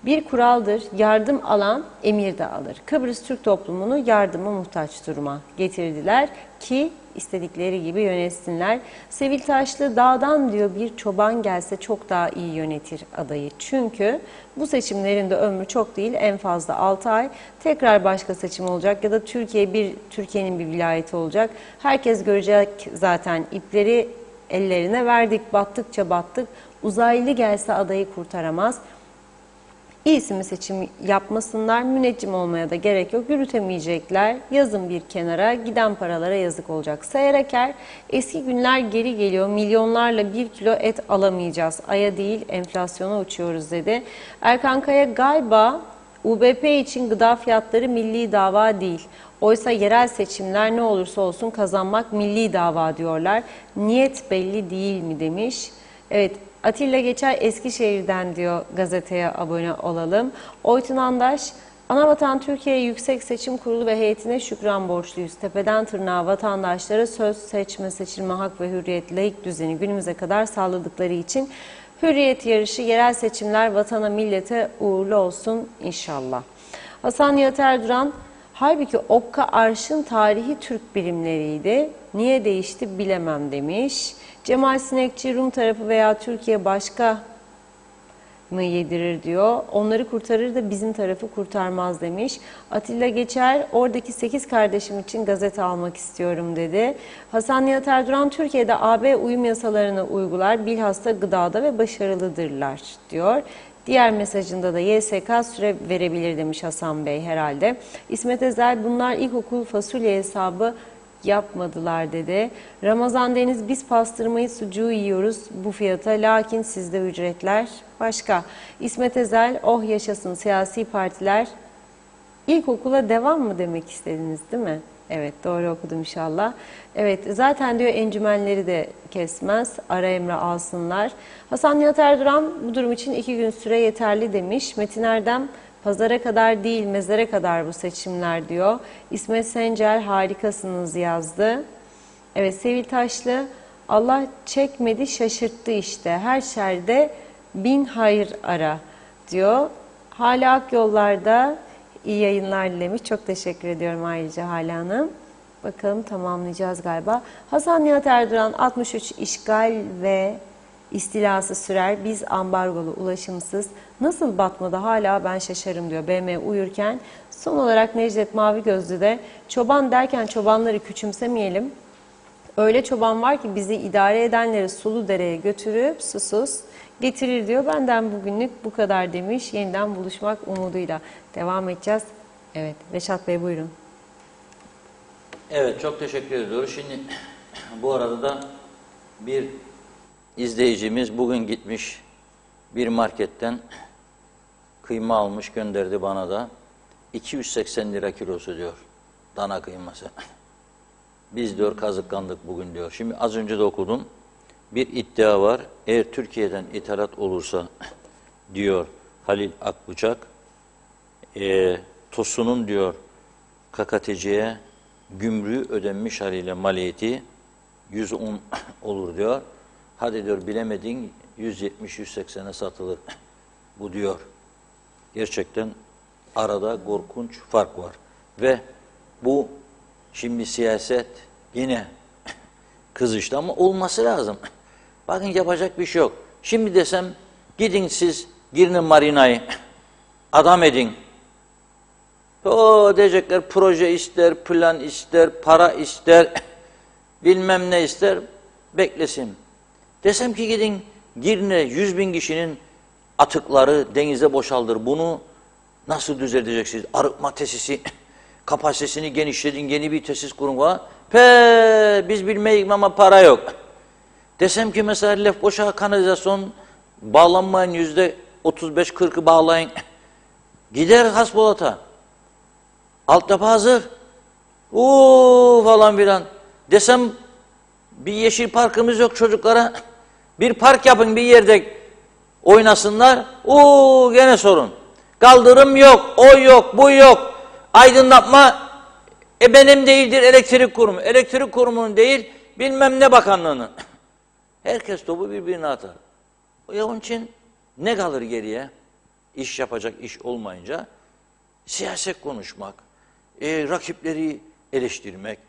Bir kuraldır, yardım alan emir de alır. Kıbrıs Türk toplumunu yardıma muhtaç duruma getirdiler ki istedikleri gibi yönetsinler. Sevil Taşlı dağdan diyor bir çoban gelse çok daha iyi yönetir adayı. Çünkü bu seçimlerin de ömrü çok değil, en fazla 6 ay. Tekrar başka seçim olacak ya da Türkiye'nin bir vilayeti olacak. Herkes görecek zaten, ipleri ellerine verdik, battıkça battık. Uzaylı gelse adayı kurtaramaz. İyisi mi seçim yapmasınlar, müneccim olmaya da gerek yok, yürütemeyecekler. Yazın bir kenara, giden paralara yazık olacak. Sayar Aker, eski günler geri geliyor, milyonlarla 1 kilo et alamayacağız. Aya değil enflasyona uçuyoruz dedi. Erkan Kaya, galiba UBP için gıda fiyatları milli dava değil. Oysa yerel seçimler ne olursa olsun kazanmak milli dava diyorlar. Niyet belli değil mi demiş. Evet, Atilla Geçer Eskişehir'den diyor, gazeteye abone olalım. Oytun Andaş, Anavatan Türkiye Yüksek Seçim Kurulu ve heyetine şükran borçluyuz. Tepeden tırnağa vatandaşlara söz, seçme, seçilme hak ve hürriyet, laik düzeni günümüze kadar sağladıkları için hürriyet yarışı, yerel seçimler vatana millete uğurlu olsun inşallah. Hasan Nihat Erduran, halbuki Okka Arş'ın tarihi Türk birimleriydi. Niye değişti bilemem demiş. Cemal Sinekçi, Rum tarafı veya Türkiye başka mı yedirir diyor. Onları kurtarır da bizim tarafı kurtarmaz demiş. Atilla Geçer, oradaki 8 kardeşim için gazete almak istiyorum dedi. Hasan Nihat Erduran, Türkiye'de AB uyum yasalarını uygular, bilhassa gıdada ve başarılıdırlar diyor. Diğer mesajında da YSK süre verebilir demiş Hasan Bey herhalde. İsmet Ezel, bunlar ilkokul fasulye hesabı yapmadılar dedi. Ramazan Deniz, biz pastırmayı sucuğu yiyoruz bu fiyata, lakin sizde ücretler başka. İsmet Ezel, oh yaşasın siyasi partiler, ilkokula devam mı demek istediniz değil mi? Evet, doğru okudum inşallah. Evet, zaten diyor encümenleri de kesmez, ara emre alsınlar. Hasan Nihat Erduran, bu durum için 2 gün süre yeterli demiş. Metin Erdem, pazara kadar değil mezara kadar bu seçimler diyor. İsmet Sencer, harikasınız yazdı. Evet, Sevil Taşlı, Allah çekmedi şaşırttı işte, her şerde 1000 hayır ara diyor. Hala Akyollar'da iyi yayınlar dilemiş. Çok teşekkür ediyorum ayrıca Hala Hanım. Bakalım tamamlayacağız galiba. Hasan Nihat Erduran, 63 işgal ve istilası sürer. Biz ambargolu, ulaşımsız. Nasıl batmadı hala ben şaşarım diyor BM uyurken. Son olarak Necdet Mavigözlü de, çoban derken çobanları küçümsemeyelim. Öyle çoban var ki bizi idare edenleri sulu dereye götürüp susuz getirir diyor. Benden bugünlük bu kadar demiş. Yeniden buluşmak umuduyla devam edeceğiz. Evet, Reşat Bey buyurun. Evet, çok teşekkür ediyoruz. Şimdi bu arada da bir izleyicimiz bugün gitmiş bir marketten kıyma almış, gönderdi bana da. 280 lira kilosu diyor, dana kıyması. Biz diyor kazıklandık bugün diyor. Şimdi az önce de okudum. Bir iddia var. Eğer Türkiye'den ithalat olursa diyor Halil Akbucak, TOS'unun diyor KKTC'ye gümrüğü ödenmiş haliyle maliyeti 110 olur diyor. Hadi diyor bilemedin 170-180'e satılır bu diyor. Gerçekten arada korkunç fark var. Ve bu şimdi siyaset yine kızıştı ama olması lazım. Bakın yapacak bir şey yok. Şimdi desem gidin siz Girne Marina'yı adam edin. O diyecekler proje ister, plan ister, para ister, bilmem ne ister, beklesin. Desem ki gidin Girne 100.000 kişinin atıkları denize boşaldır. Bunu nasıl düzelteceksiniz? Arıtma tesisi kapasitesini genişledin, yeni bir tesis kurun var. Biz bilmeyiz ama para yok. Desem ki mesela Lefkoşa kanalizasyon bağlanmayın, %35-40'ı bağlayın. Gider Hasbolat'a. Altyapı hazır. Falan filan. Desem bir yeşil parkımız yok çocuklara. Bir park yapın bir yerde oynasınlar. Gene sorun. Kaldırım yok, o yok, bu yok. Aydınlatma benim değildir elektrik kurumu. Elektrik kurumunun değil bilmem ne bakanlığının. Herkes topu birbirine atar. Onun için ne kalır geriye? iş yapacak iş olmayınca siyaset konuşmak, rakipleri eleştirmek,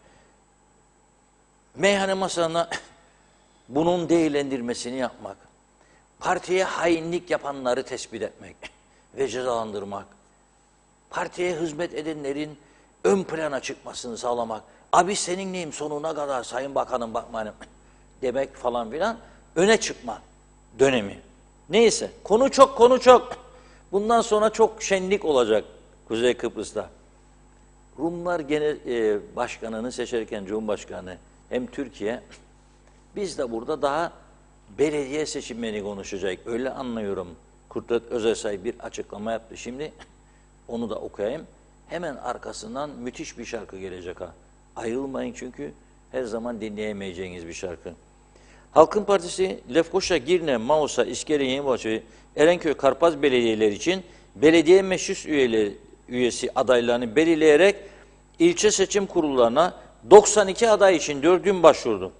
meyhane masalarına bunun değerlendirmesini yapmak, partiye hainlik yapanları tespit etmek ve cezalandırmak, partiye hizmet edenlerin ön plana çıkmasını sağlamak, abi senin neyim sonuna kadar Sayın Bakanım bakmanım demek falan filan, öne çıkma dönemi. Neyse, konu çok. Bundan sonra çok şenlik olacak Kuzey Kıbrıs'ta. Rumlar genel başkanını seçerken Cumhurbaşkanı hem Türkiye, biz de burada daha belediye seçimlerini konuşacak. Öyle anlıyorum. Kudret Özersay bir açıklama yaptı. Şimdi onu da okuyayım. Hemen arkasından müthiş bir şarkı gelecek ha. Ayrılmayın çünkü her zaman dinleyemeyeceğiniz bir şarkı. Halkın Partisi Lefkoşa, Girne, Mausa, İskele, Yenibaşı, Erenköy, Karpaz belediyeleri için belediye meclis üyesi adaylarını belirleyerek ilçe seçim kurullarına 92 aday için 4 gün başvurdu.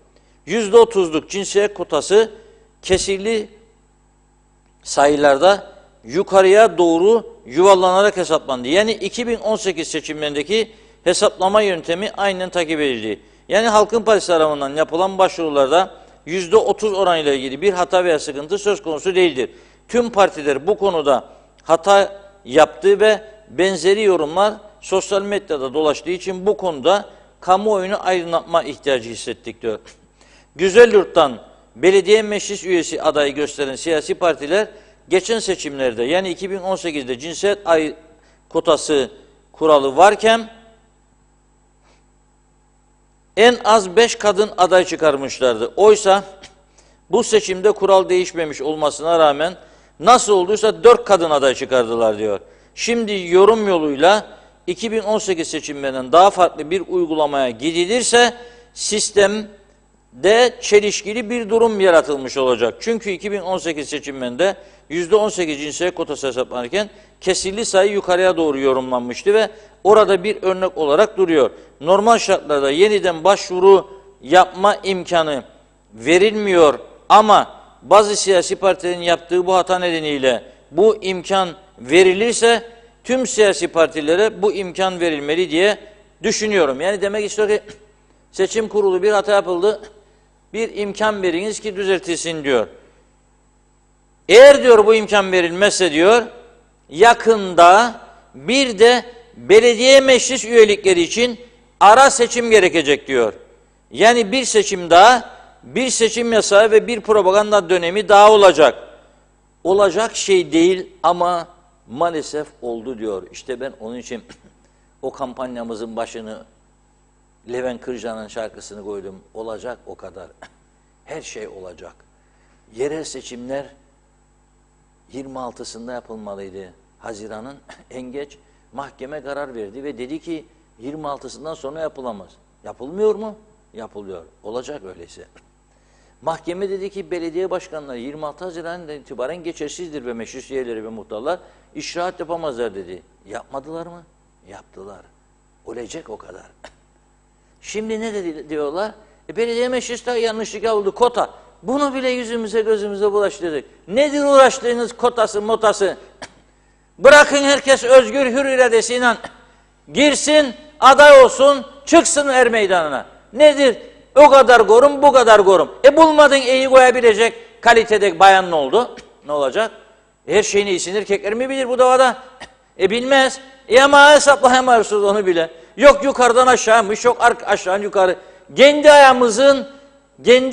%30'luk cinsiyet kotası kesirli sayılarda yukarıya doğru yuvallanarak hesaplandı. Yani 2018 seçimlerindeki hesaplama yöntemi aynen takip edildi. Yani Halkın Partisi tarafından yapılan başvurularda %30 oranıyla ilgili bir hata veya sıkıntı söz konusu değildir. Tüm partiler bu konuda hata yaptığı ve benzeri yorumlar sosyal medyada dolaştığı için bu konuda kamuoyunu aydınlatma ihtiyacı hissettik diyor. Güzelyurt'tan belediye meclis üyesi adayı gösteren siyasi partiler geçen seçimlerde yani 2018'de cinsiyet kotası kuralı varken en az 5 kadın aday çıkarmışlardı. Oysa bu seçimde kural değişmemiş olmasına rağmen nasıl olduysa 4 kadın aday çıkardılar diyor. Şimdi yorum yoluyla 2018 seçimlerinden daha farklı bir uygulamaya gidilirse sistemde çelişkili bir durum yaratılmış olacak. Çünkü 2018 seçimlerinde %18 cinsiyet kotası hesaplanırken kesirli sayı yukarıya doğru yorumlanmıştı ve orada bir örnek olarak duruyor. Normal şartlarda yeniden başvuru yapma imkanı verilmiyor ama bazı siyasi partilerin yaptığı bu hata nedeniyle bu imkan verilirse tüm siyasi partilere bu imkan verilmeli diye düşünüyorum. Yani demek istiyor ki seçim kurulu bir hata yapıldı, bir imkan veriniz ki düzeltilsin diyor. Eğer diyor bu imkan verilmezse diyor, yakında bir de belediye meclis üyelikleri için ara seçim gerekecek diyor. Yani bir seçim daha, bir seçim yasağı ve bir propaganda dönemi daha olacak. Olacak şey değil ama maalesef oldu diyor. İşte ben onun için o kampanyamızın başını Levent Kırca'nın şarkısını koydum. Olacak o kadar. Her şey olacak. Yerel seçimler 26'sında yapılmalıydı. Haziran'ın en geç mahkeme karar verdi ve dedi ki 26'sından sonra yapılamaz. Yapılmıyor mu? Yapılıyor. Olacak öyleyse. Mahkeme dedi ki belediye başkanları 26 Haziran'dan itibaren geçersizdir ve meclis üyeleri ve muhtarlar işrahat yapamazlar dedi. Yapmadılar mı? Yaptılar. Olacak o kadar. Şimdi ne dedi diyorlar? Belediye mecliste yanlışlık oldu, kota. Bunu bile yüzümüze gözümüze bulaştırdık. Nedir uğraştığınız kotası motası? Bırakın herkes özgür hür iradesiyle girsin, aday olsun, çıksın er meydanına. Nedir? O kadar korum, bu kadar korum. Bulmadın iyi koyabilecek kalitede bayan ne oldu? Ne olacak? Her şeyin iyisini erkekler mi bilir bu davada? Bilmez. Ama hesaplayamıyoruz onu bile. Yok yukarıdan aşağıymış, yok aşağıdan yukarı. Kendi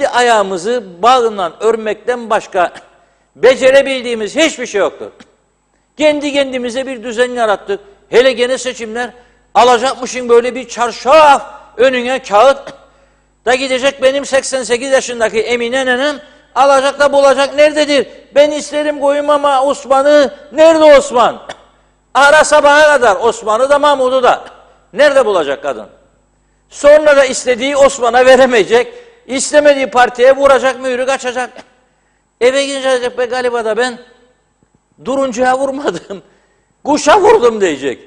ayağımızı bağından örmekten başka becerebildiğimiz hiçbir şey yoktur. Kendi kendimize bir düzen yarattık. Hele gene seçimler alacakmışın böyle bir çarşaf önüne kağıt da gidecek benim 88 yaşındaki Emine nenem alacak da bulacak nerededir? Ben isterim koyayım ama Osman'ı nerede Osman? Ara sabaha kadar Osman'ı da Mahmud'u da nerede bulacak kadın? Sonra da istediği Osman'a veremeyecek. İstemediği partiye vuracak, mührü kaçacak. Eve gidecek be galiba da ben Duruncu'ya vurmadım. Kuşa vurdum diyecek.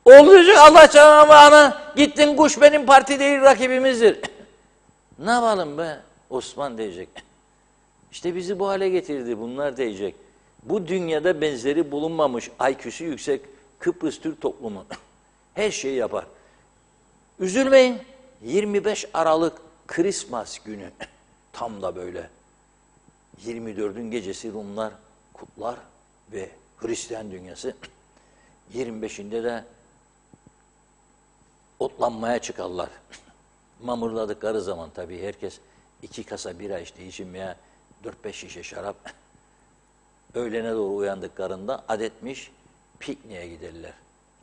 Olacak Allah canına ana gittin kuş benim parti değil rakibimizdir. Ne yapalım be Osman diyecek. İşte bizi bu hale getirdi bunlar diyecek. Bu dünyada benzeri bulunmamış IQ'su yüksek Kıbrıs Türk toplumu her şeyi yapar. Üzülmeyin, 25 Aralık Christmas günü tam da böyle 24'ün gecesi Rumlar kutlar ve Hristiyan dünyası 25'inde de otlanmaya çıkarlar. Mamurladıkları zaman tabii herkes 2 kasa bira içtiği için veya 4-5 şişe şarap öğlene doğru uyandıklarında adetmiş pikniğe giderler.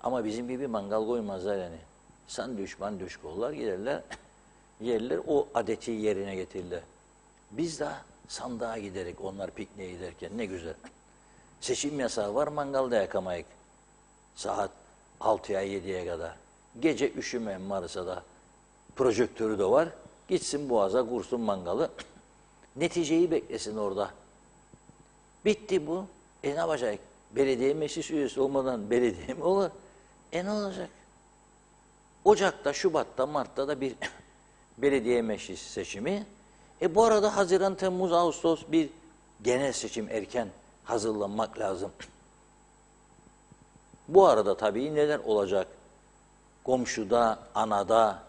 Ama bizim gibi mangal koymazlar yani. Sandviç mandviç kollar giderler, yerler o adeti yerine getirirler. Biz de sandığa giderek onlar pikniğe giderken ne güzel. Seçim yasağı var, mangalda yakamayık. Saat 6'ya 7'ye kadar. Gece üşümeyen varsa da projektörü de var. Gitsin boğaza kursun mangalı. Neticeyi beklesin orada. Bitti bu. Ne yapacak? Belediye meclis üyesi olmadan belediye mi olur? Ne olacak? Ocak'ta, Şubat'ta, Mart'ta da bir belediye meclisi seçimi. Bu arada Haziran, Temmuz, Ağustos bir genel seçim erken hazırlanmak lazım. Bu arada tabii neler olacak? Komşuda, anada,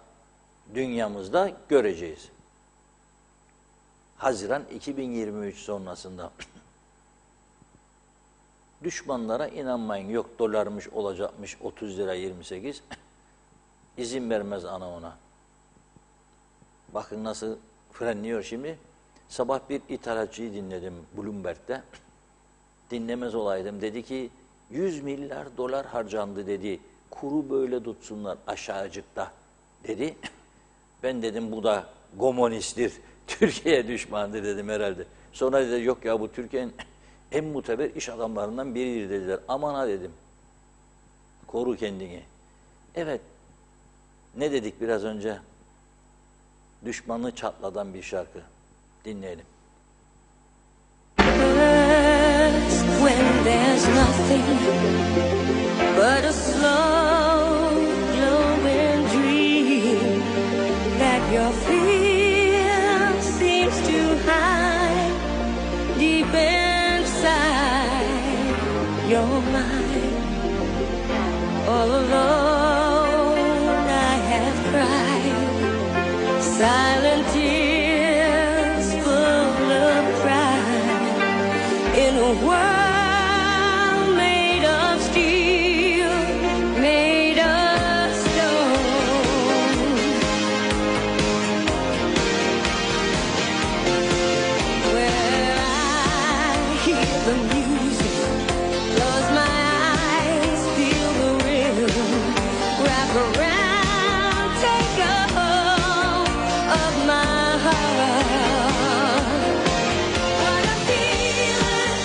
dünyamızda göreceğiz. Haziran 2023 sonrasında. Düşmanlara inanmayın. Yok dolarmış olacakmış 30 lira 28. İzin vermez ana ona. Bakın nasıl frenliyor şimdi. Sabah bir ithalatçıyı dinledim Bloomberg'de. Dinlemez olaydım. Dedi ki 100 milyar dolar harcandı dedi. Kuru böyle tutsunlar aşağıcıkta dedi. Ben dedim bu da komünisttir. Türkiye düşmandır dedim herhalde. Sonra dedi yok ya bu Türkiye'nin en muteber iş adamlarından biridir dediler. Aman ha dedim. Koru kendini. Evet. Ne dedik biraz önce? Düşmanı çatladan bir şarkı. Dinleyelim. When there's nothing but a slow glowing dream that your fear seems to hide deep inside your mind. All alone I have cried silent tears full of pride in a world made of steel, made of stone. Where I hear the music, close my eyes, feel the rhythm, wrap around, take a hold of my heart. What a feeling.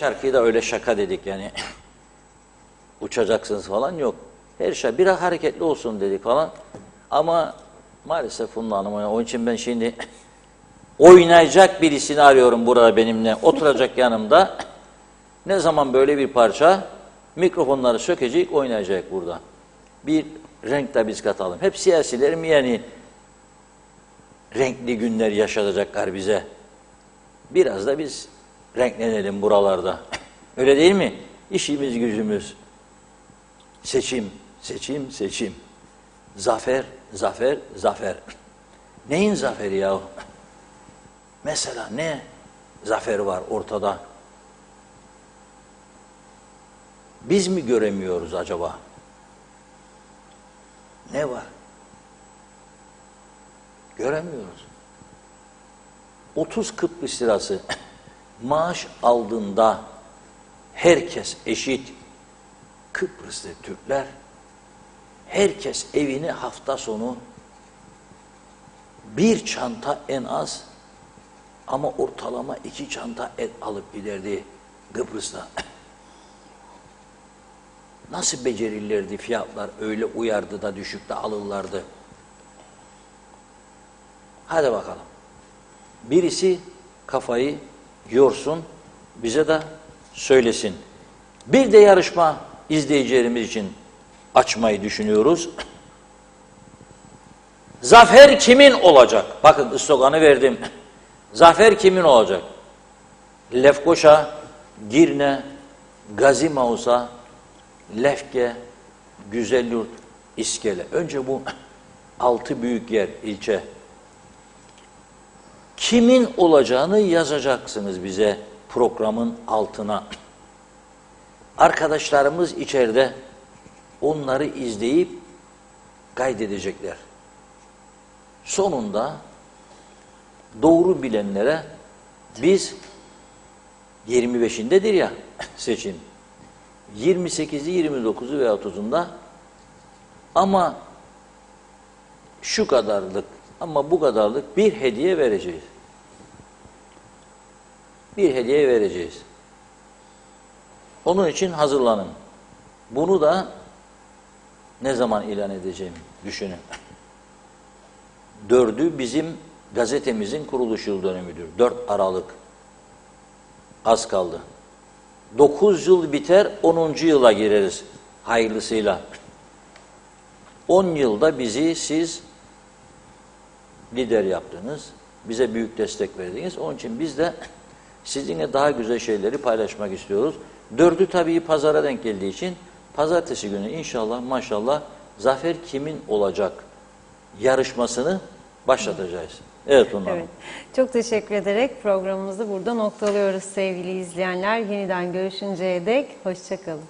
şarkıyı da öyle şaka dedik yani. Uçacaksınız falan yok. Her şey biraz hareketli olsun dedik falan. Ama maalesef Funda Hanım, onun için ben şimdi oynayacak birisini arıyorum burada benimle. Oturacak yanımda. Ne zaman böyle bir parça mikrofonları sökecek, oynayacak burada. Bir renk de biz katalım. Hep siyasiler mi yani renkli günler yaşatacaklar bize. Biraz da biz renklenelim buralarda. Öyle değil mi? İşimiz gücümüz. Seçim, seçim, seçim. Zafer, zafer, zafer. Neyin zaferi ya? Mesela ne zafer var ortada? Biz mi göremiyoruz acaba? Ne var? Göremiyoruz. 30 Kıbrıs lirası maaş aldığında herkes eşit. Kıbrıslı Türkler, herkes evini hafta sonu bir çanta en az ama ortalama 2 çanta et alıp giderdi Kıbrıs'ta. Nasıl becerirlerdi fiyatlar, öyle uyardı da düşükte alırlardı. Hadi bakalım. Birisi kafayı yorsun, bize de söylesin. Bir de yarışma izleyicilerimiz için açmayı düşünüyoruz. Zafer kimin olacak? Bakın sloganı verdim. Zafer kimin olacak? Lefkoşa, Girne, Gazi Mausa, Lefke, Güzelyurt, İskele. Önce bu 6 büyük yer, ilçe. Kimin olacağını yazacaksınız bize programın altına. Arkadaşlarımız içeride onları izleyip kaydedecekler. Sonunda doğru bilenlere biz 25'indedir ya seçim. 28'i, 29'u veya 30'unda ama şu kadarlık ama bu kadarlık bir hediye vereceğiz. Bir hediye vereceğiz. Onun için hazırlanın. Bunu da ne zaman ilan edeceğim düşünün. 4'ü bizim gazetemizin kuruluş yıl dönümüdür. 4 Aralık. Az kaldı. 9 yıl biter, 10. yıla gireriz hayırlısıyla. 10 yılda bizi siz lider yaptınız. Bize büyük destek verdiniz. Onun için biz de sizinle daha güzel şeyleri paylaşmak istiyoruz. 4'ü tabii pazara denk geldiği için pazartesi günü inşallah maşallah zafer kimin olacak yarışmasını başlatacağız. Evet Funda Hanım. Evet. Çok teşekkür ederek programımızı burada noktalıyoruz sevgili izleyenler. Yeniden görüşünceye dek hoşça kalın.